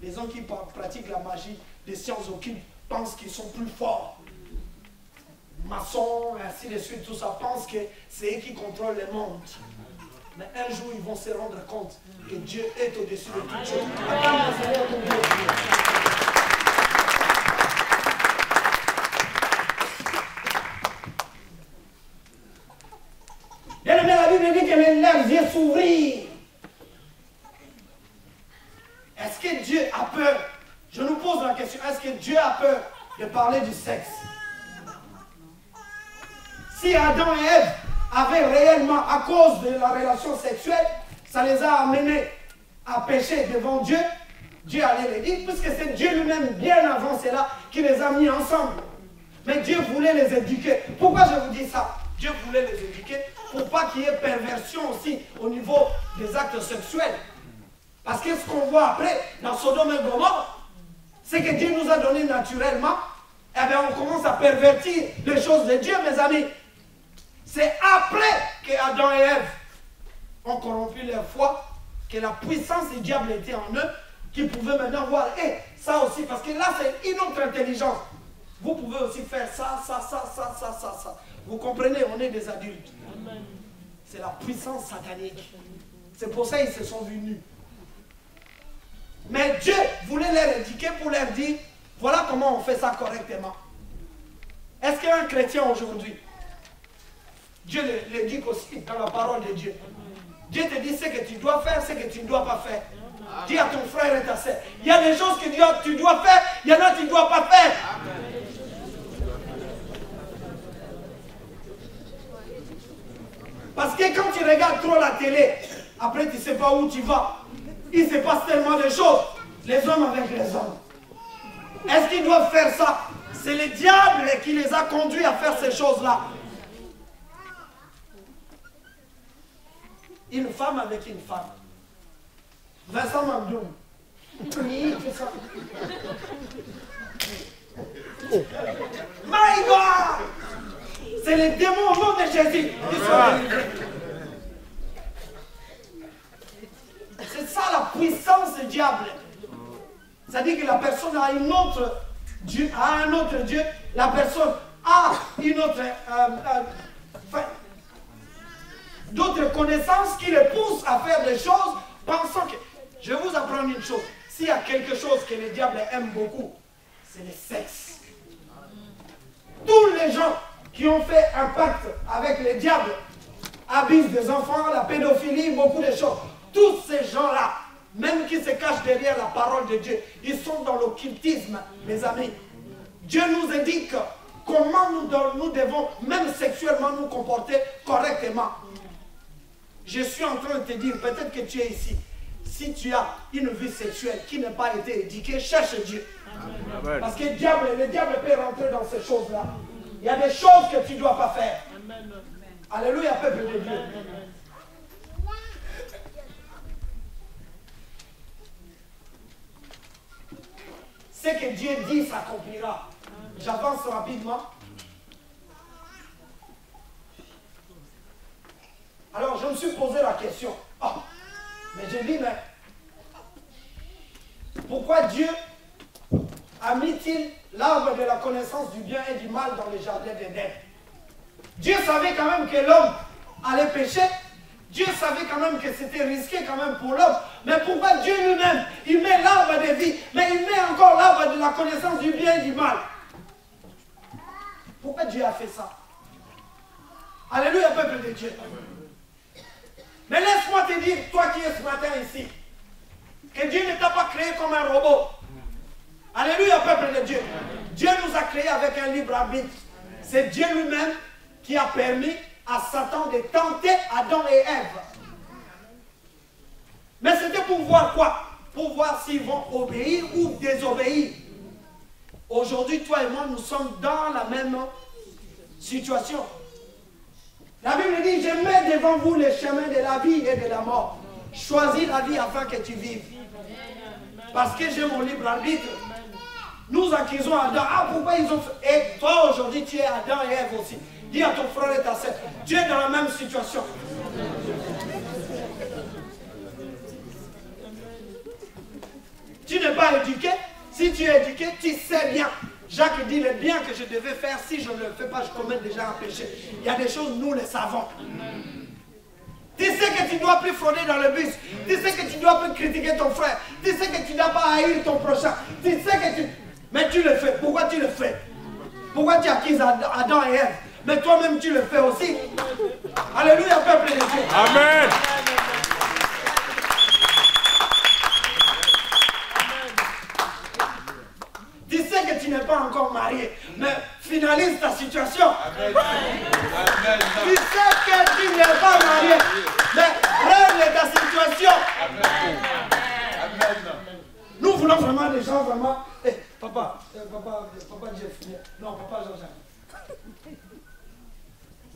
Les gens qui pratiquent la magie, les sciences occultes, pensent qu'ils sont plus forts. Maçons, et ainsi de suite, tout ça, pensent que c'est eux qui contrôlent le monde. Mais un jour, ils vont se rendre compte que Dieu est au-dessus de toutes choses. Bien aimé, la Bible dit que leurs yeux s'ouvrirent. Est-ce que Dieu a peur? Je nous pose la question, est-ce que Dieu a peur de parler du sexe? Si Adam et Ève avaient réellement, à cause de la relation sexuelle, ça les a amenés à pécher devant Dieu, Dieu allait les dire, puisque c'est Dieu lui-même, bien avant cela, qui les a mis ensemble. Mais Dieu voulait les éduquer. Pourquoi je vous dis ça? Dieu voulait les éduquer pour pas qu'il y ait perversion aussi au niveau des actes sexuels. Parce que ce qu'on voit après, dans Sodome et Gomorrhe, c'est que Dieu nous a donné naturellement, eh bien on commence à pervertir les choses de Dieu, mes amis. C'est après que Adam et Ève ont corrompu leur foi, que la puissance du diable était en eux, qu'ils pouvaient maintenant voir, et ça aussi, parce que là c'est une autre intelligence. Vous pouvez aussi faire ça. Vous comprenez, on est des adultes. C'est la puissance satanique. C'est pour ça qu'ils se sont vus nus. Mais Dieu voulait leur éduquer pour leur dire, voilà comment on fait ça correctement. Est-ce qu'un chrétien aujourd'hui, Dieu l'éduque aussi dans la parole de Dieu. Dieu te dit ce que tu dois faire, ce que tu ne dois pas faire. Dis à ton frère et ta sœur, il y a des choses que tu dois faire, il y en a que tu ne dois pas faire. Parce que quand tu regardes trop la télé, après tu ne sais pas où tu vas. Il se passe tellement de choses. Les hommes avec les hommes. Est-ce qu'ils doivent faire ça? C'est le diable qui les a conduits à faire ces choses-là. Une femme avec une femme. Vincent Magdoum. Oui, c'est ça. My God! C'est les démons au nom de Jésus qui sont délivrés. C'est ça la puissance du diable. C'est-à-dire que la personne a une autre Dieu, a un autre Dieu, la personne a une autre d'autres connaissances qui le poussent à faire des choses pensant que... Je vais vous apprendre une chose. S'il y a quelque chose que le diable aime beaucoup, c'est le sexe. Tous les gens qui ont fait un pacte avec le diable abusent des enfants, la pédophilie, beaucoup de choses. Tous ces gens-là, même qui se cachent derrière la parole de Dieu, ils sont dans l'occultisme, mes amis. Dieu nous indique comment nous devons, même sexuellement, nous comporter correctement. Je suis en train de te dire, peut-être que tu es ici. Si tu as une vie sexuelle qui n'a pas été éduquée, cherche Dieu. Amen. Parce que le diable peut rentrer dans ces choses-là. Il y a des choses que tu ne dois pas faire. Amen. Alléluia, peuple de Dieu. Amen. Ce que Dieu dit s'accomplira. J'avance rapidement. Alors, je me suis posé la question. Oh, mais j'ai dit, mais pourquoi Dieu a mis-il l'arbre de la connaissance du bien et du mal dans le jardin d'Éden? Dieu savait quand même que l'homme allait pécher. Dieu savait quand même que c'était risqué quand même pour l'homme. Mais pourquoi Dieu lui-même, il met l'arbre de vie, mais il met encore l'arbre de la connaissance du bien et du mal? Pourquoi Dieu a fait ça? Alléluia, peuple de Dieu. Mais laisse-moi te dire, toi qui es ce matin ici, que Dieu ne t'a pas créé comme un robot. Alléluia, peuple de Dieu. Dieu nous a créés avec un libre arbitre. C'est Dieu lui-même qui a permis à Satan de tenter Adam et Ève. Mais c'était pour voir quoi? Pour voir s'ils vont obéir ou désobéir. Aujourd'hui, toi et moi, nous sommes dans la même situation. La Bible dit, je mets devant vous les chemins de la vie et de la mort. Choisis la vie afin que tu vives. Parce que j'ai mon libre arbitre. Nous accusons Adam. Ah, pourquoi ils ont fait? Et toi, aujourd'hui, tu es Adam et Ève aussi. Dis à ton frère et ta sœur, tu es dans la même situation. Tu n'es pas éduqué. Si tu es éduqué, tu sais bien. Jacques dit le bien que je devais faire, si je ne le fais pas, je commets déjà un péché. Il y a des choses, nous les savons. Tu sais que tu ne dois plus frauder dans le bus. Tu sais que tu ne dois plus critiquer ton frère. Tu sais que tu ne dois pas haïr ton prochain. Tu sais que tu... Mais tu le fais. Pourquoi tu le fais? Pourquoi tu accuses Adam et Ève? Mais toi-même tu le fais aussi. Alléluia, peuple de Dieu. Amen. Tu sais que tu n'es pas encore marié, mais finalise ta situation. Amen. Tu sais que tu n'es pas marié, mais règle ta situation. Amen. Nous voulons vraiment des gens vraiment... Hey, papa Jeff, non, papa Jean-Jacques.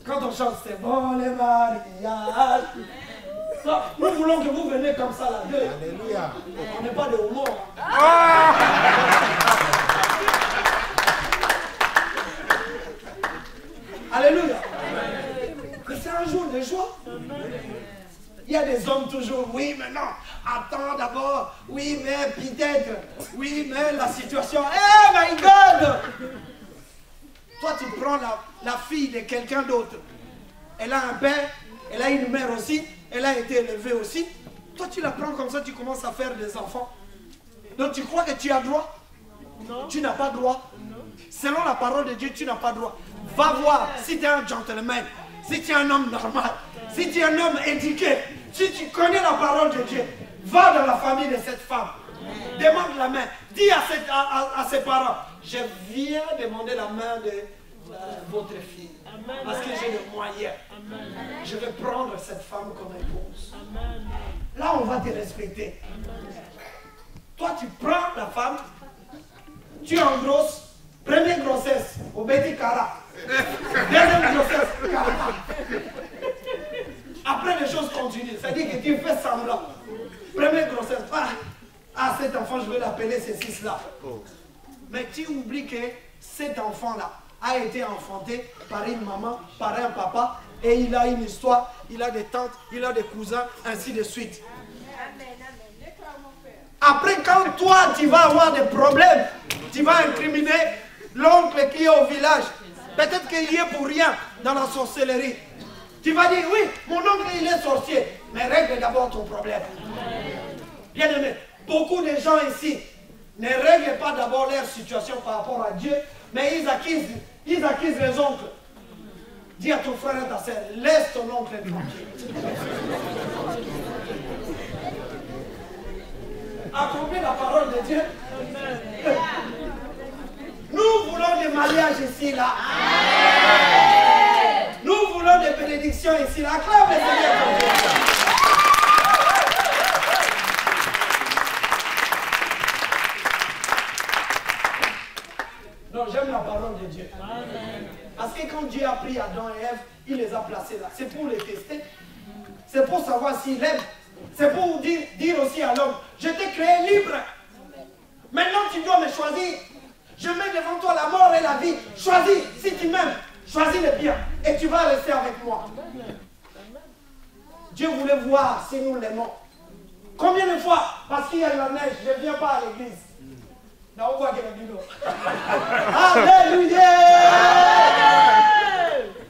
Quand on chante, c'est bon les mariages. Nous voulons que vous venez comme ça là. Alléluia. On n'est pas des homos. Alléluia. Mais c'est un jour de joie. Il y a des hommes toujours, oui, mais non, attends d'abord, oui, mais peut-être, oui, mais la situation, eh, my God! Toi, tu prends la fille de quelqu'un d'autre. Elle a un père, elle a une mère aussi, elle a été élevée aussi. Toi, tu la prends comme ça, tu commences à faire des enfants. Donc, tu crois que tu as droit? Non. Tu n'as pas droit. Non. Selon la parole de Dieu, tu n'as pas droit. Va voir si tu es un gentleman, si tu es un homme normal, si tu es un homme éduqué, si tu connais la parole de Dieu, va dans la famille de cette femme. Demande la main. Dis à ses parents, je viens demander la main de votre fille. Amen. Parce que j'ai le moyen. Amen. Je vais prendre cette femme comme épouse. Amen. Là, on va te respecter. Amen. Toi, tu prends la femme, tu engrosses, première grossesse, au Betty Cara. Deuxième grossesse, Cara. Après, les choses continuent. C'est-à-dire que tu fais semblant. Première grossesse, ah, cet enfant, je vais l'appeler ceci, cela. Mais tu oublies que cet enfant-là, a été enfanté par une maman, par un papa, et il a une histoire, il a des tantes, il a des cousins, ainsi de suite. Après, quand toi, tu vas avoir des problèmes, tu vas incriminer l'oncle qui est au village. Peut-être qu'il y est pour rien dans la sorcellerie. Tu vas dire, oui, mon oncle, il est sorcier. Mais règle d'abord ton problème. Bien aimé, beaucoup de gens ici ne règlent pas d'abord leur situation par rapport à Dieu, mais ils accusent les oncles. Dis à ton frère et ta soeur, laisse ton oncle tranquille. Accomplis la parole de Dieu. Nous voulons des mariages ici, là. Nous voulons des bénédictions ici, là. Acclame le Seigneur pour Dieu. Non, j'aime la parole de Dieu. Parce que quand Dieu a pris Adam et Ève, il les a placés là. C'est pour les tester. C'est pour savoir s'il aime. C'est pour dire aussi à l'homme, je t'ai créé libre. Maintenant tu dois me choisir. Je mets devant toi la mort et la vie. Choisis, si tu m'aimes, choisis le bien. Et tu vas rester avec moi. Dieu voulait voir si nous l'aimons. Combien de fois, parce qu'il y a la neige, je ne viens pas à l'église. Non, on voit qu'il y a du lot. Alléluia!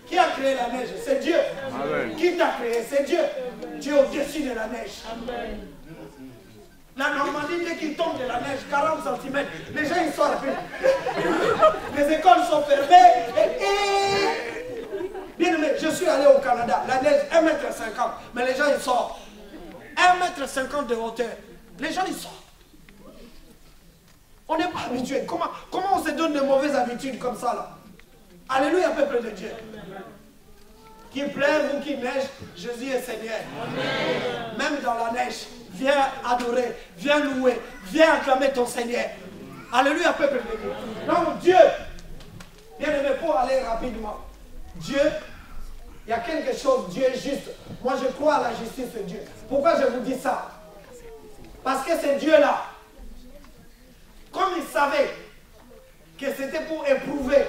Qui a créé la neige? C'est Dieu. Amen. Qui t'a créé? C'est Dieu. Dieu au-dessus de la neige. Amen. La Normandie, dès qu'il tombe de la neige, 40 cm, les gens ils sortent. Les écoles sont fermées. Bien aimé, je suis allé au Canada, la neige 1,50 m, mais les gens ils sortent. 1,50 m de hauteur. Les gens ils sortent. On n'est pas habitué. Comment on se donne de mauvaises habitudes comme ça là? Alléluia, peuple de Dieu. Qu'il pleuve ou qu'il neige, Jésus est Seigneur. Amen. Même dans la neige, viens adorer, viens louer, viens acclamer ton Seigneur. Alléluia, peuple de Dieu. Donc Dieu, bien aimé, pour aller rapidement, Dieu, il y a quelque chose, Dieu est juste. Moi je crois à la justice de Dieu. Pourquoi je vous dis ça? Parce que c'est Dieu là. Comme il savait que c'était pour éprouver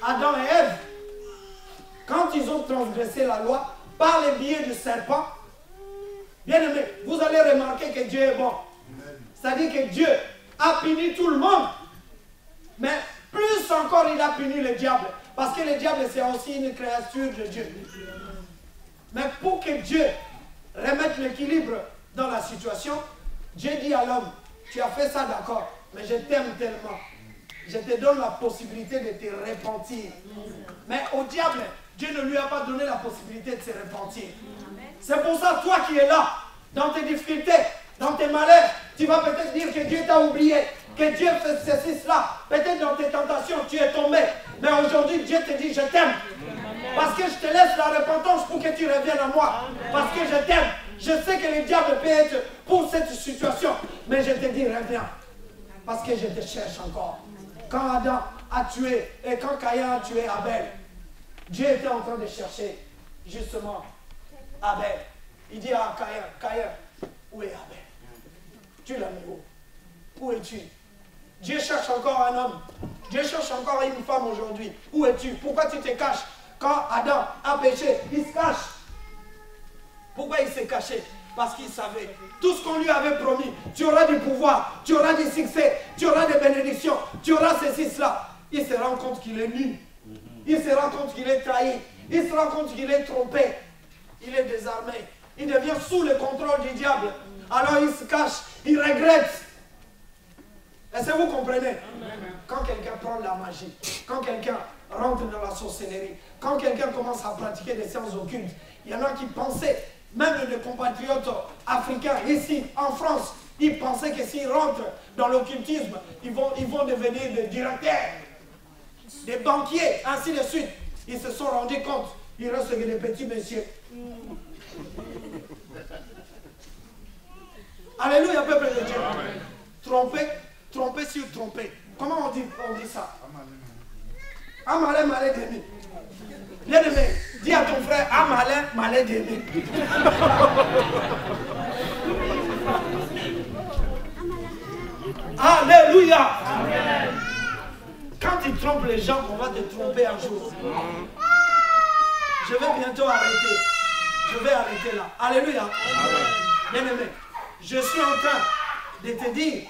Adam et Ève, quand ils ont transgressé la loi par le biais du serpent, bien aimé, vous allez remarquer que Dieu est bon. C'est-à-dire que Dieu a puni tout le monde, mais plus encore il a puni le diable. Parce que le diable c'est aussi une créature de Dieu. Mais pour que Dieu remette l'équilibre dans la situation, Dieu dit à l'homme, tu as fait ça d'accord, mais je t'aime tellement. Je te donne la possibilité de te repentir. Mais au diable, Dieu ne lui a pas donné la possibilité de se repentir. C'est pour ça, toi qui es là, dans tes difficultés, dans tes malheurs, tu vas peut-être dire que Dieu t'a oublié, que Dieu fait ceci, cela. Peut-être dans tes tentations, tu es tombé. Mais aujourd'hui, Dieu te dit, je t'aime. Parce que je te laisse la repentance pour que tu reviennes à moi. Parce que je t'aime. Je sais que le diable peut être pour cette situation. Mais je te dis, reviens. Parce que je te cherche encore. Quand Adam a tué, et quand Caïn a tué Abel, Dieu était en train de chercher justement Abel. Il dit à Caïn, Caïn, où est Abel? Tu l'as mis où? Où es-tu? Dieu cherche encore un homme. Dieu cherche encore une femme aujourd'hui. Où es-tu? Pourquoi tu te caches? Quand Adam a péché, il se cache. Pourquoi il s'est caché? Parce qu'il savait tout ce qu'on lui avait promis. Tu auras du pouvoir, tu auras du succès, tu auras des bénédictions, tu auras ceci, cela. Il se rend compte qu'il est nu. Il se rend compte qu'il est trahi. Il se rend compte qu'il est trompé. Il est désarmé. Il devient sous le contrôle du diable. Alors il se cache, il regrette. Est-ce que vous comprenez? Quand quelqu'un prend la magie, quand quelqu'un rentre dans la sorcellerie, quand quelqu'un commence à pratiquer des séances occultes, il y en a qui pensaient, même des compatriotes africains ici en France, ils pensaient que s'ils rentrent dans l'occultisme, ils vont devenir des directeurs, des banquiers, ainsi de suite. Ils se sont rendus compte, il reste que des petits messieurs. Alléluia, peuple de Dieu. Tromper sur tromper. Comment on dit ça? Amalé, malé d'aimer. Bien aimé, dis à ton frère, Amalé, malé d'aimer. Alléluia. Amen. Quand il trompe les gens, gens, on va te tromper un jour. Je vais bientôt arrêter. Je vais arrêter là. Alléluia. Bien-aimé, je suis en train de te dire,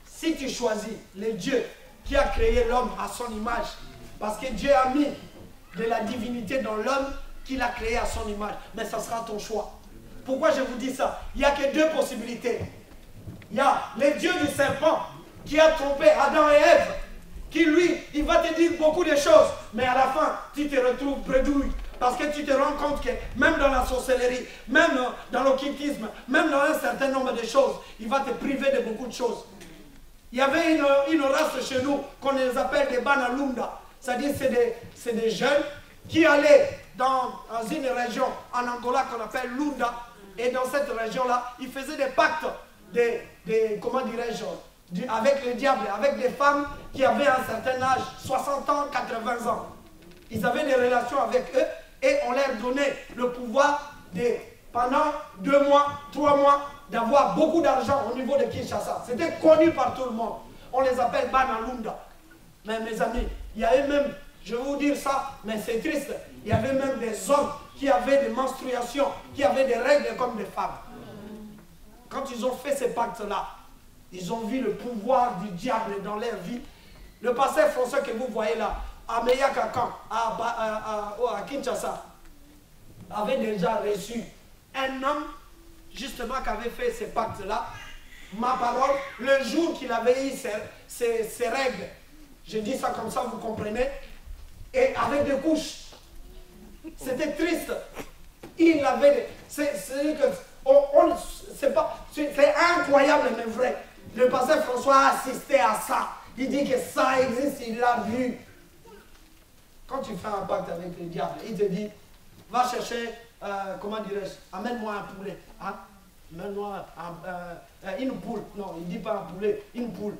si tu choisis le Dieu qui a créé l'homme à son image, parce que Dieu a mis de la divinité dans l'homme qu'il a créé à son image, mais ça sera ton choix. Pourquoi je vous dis ça? Il n'y a que deux possibilités. Il y a le Dieu du serpent qui a trompé Adam et Ève, qui lui, il va te dire beaucoup de choses, mais à la fin, tu te retrouves bredouille. Parce que tu te rends compte que même dans la sorcellerie, même dans l'occultisme, même dans un certain nombre de choses, il va te priver de beaucoup de choses. Il y avait une race chez nous qu'on les appelle des Banalunda. C'est-à-dire c'est des jeunes qui allaient dans une région en Angola qu'on appelle Lunda. Et dans cette région-là, ils faisaient des pactes, comment dirais-je, avec le diable, avec des femmes qui avaient un certain âge, 60 ans, 80 ans. Ils avaient des relations avec eux et on leur donnait le pouvoir pendant 2 mois, 3 mois, d'avoir beaucoup d'argent au niveau de Kinshasa. C'était connu par tout le monde. On les appelle Banalunda. Mais mes amis, il y avait même, je vais vous dire ça, mais c'est triste, il y avait même des hommes qui avaient des menstruations, qui avaient des règles comme des femmes. Quand ils ont fait ces pactes-là, ils ont vu le pouvoir du diable dans leur vie. Le pasteur François que vous voyez là, à Meyakakan, à Kinshasa, avait déjà reçu un homme, justement, qui avait fait ces pactes-là. Ma parole, le jour qu'il avait eu ses règles, je dis ça comme ça, vous comprenez, et avec des couches. C'était triste. Il avait... C'est incroyable, mais vrai. Le pasteur François a assisté à ça. Il dit que ça existe, il l'a vu. Quand tu fais un pacte avec le diable, il te dit, va chercher, comment dirais-je, amène-moi un poulet. Hein? Amène-moi une poule. Non, il ne dit pas un poulet, une poule.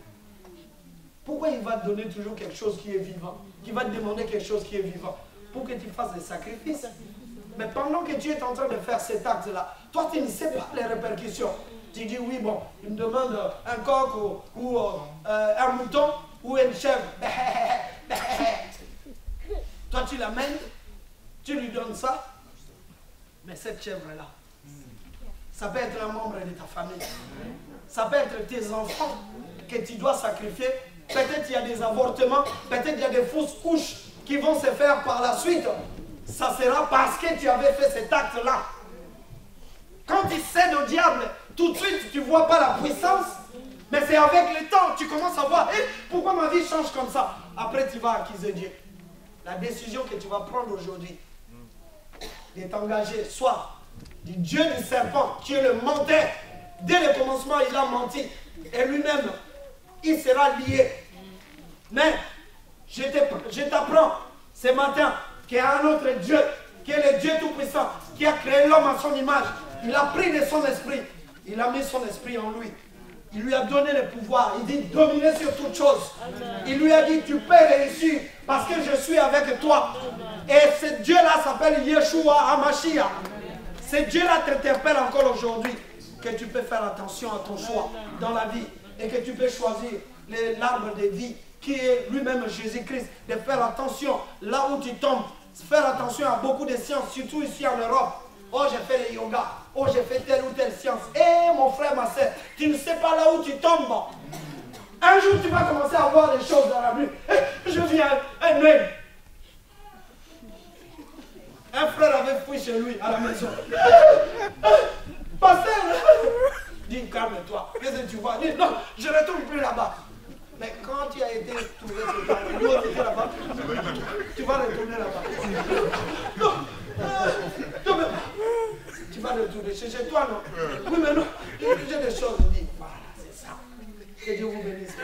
Pourquoi il va te donner toujours quelque chose qui est vivant? Qui va te demander quelque chose qui est vivant? Pour que tu fasses des sacrifices. Mais pendant que tu es en train de faire cet acte-là, toi tu ne sais pas les répercussions. Tu dis oui, bon, il me demande un coq ou un mouton ou une chèvre. Toi tu l'amènes, tu lui donnes ça, mais cette chèvre-là, ça peut être un membre de ta famille. Ça peut être tes enfants que tu dois sacrifier. Peut-être il y a des avortements, peut-être il y a des fausses couches qui vont se faire par la suite. Ça sera parce que tu avais fait cet acte-là. Quand tu cèdes au diable, tout de suite tu ne vois pas la puissance, mais c'est avec le temps, tu commences à voir, pourquoi ma vie change comme ça? Après tu vas accuser Dieu. La décision que tu vas prendre aujourd'hui, de t'engager, soit du Dieu du serpent, qui est le menteur. Dès le commencement, il a menti. Et lui-même, il sera lié. Mais, je t'apprends ce matin qu'il y a un autre Dieu, qui est le Dieu Tout-Puissant, qui a créé l'homme à son image. Il a pris de son esprit. Il a mis son esprit en lui. Il lui a donné le pouvoir. Il dit dominer sur toute chose. Il lui a dit tu peux réussir parce que je suis avec toi. Et ce Dieu-là s'appelle Yeshua HaMashiach. Ce Dieu-là t'interpelle encore aujourd'hui que tu peux faire attention à ton choix dans la vie et que tu peux choisir l'arbre de vie qui est lui-même Jésus-Christ. De faire attention là où tu tombes. Faire attention à beaucoup de sciences, surtout ici en Europe. Oh, j'ai fait le yoga. Oh, j'ai fait telle ou telle science. Mon frère, ma soeur, tu ne sais pas là où tu tombes. Un jour, tu vas commencer à voir des choses dans la rue. Je viens, un œil. Un frère avait fui chez lui, à la maison. Pasteur, dis, calme-toi. Qu'est-ce que tu vois? Dis, non, je ne retourne plus là-bas. Mais quand tu as été trouvé ce temps, l'autre était là-bas, tu vas retourner là-bas. Non, tu vas retourner chez toi, non? Oui, mais non, j'ai des choses à dire. Voilà, c'est ça. Que Dieu vous bénisse.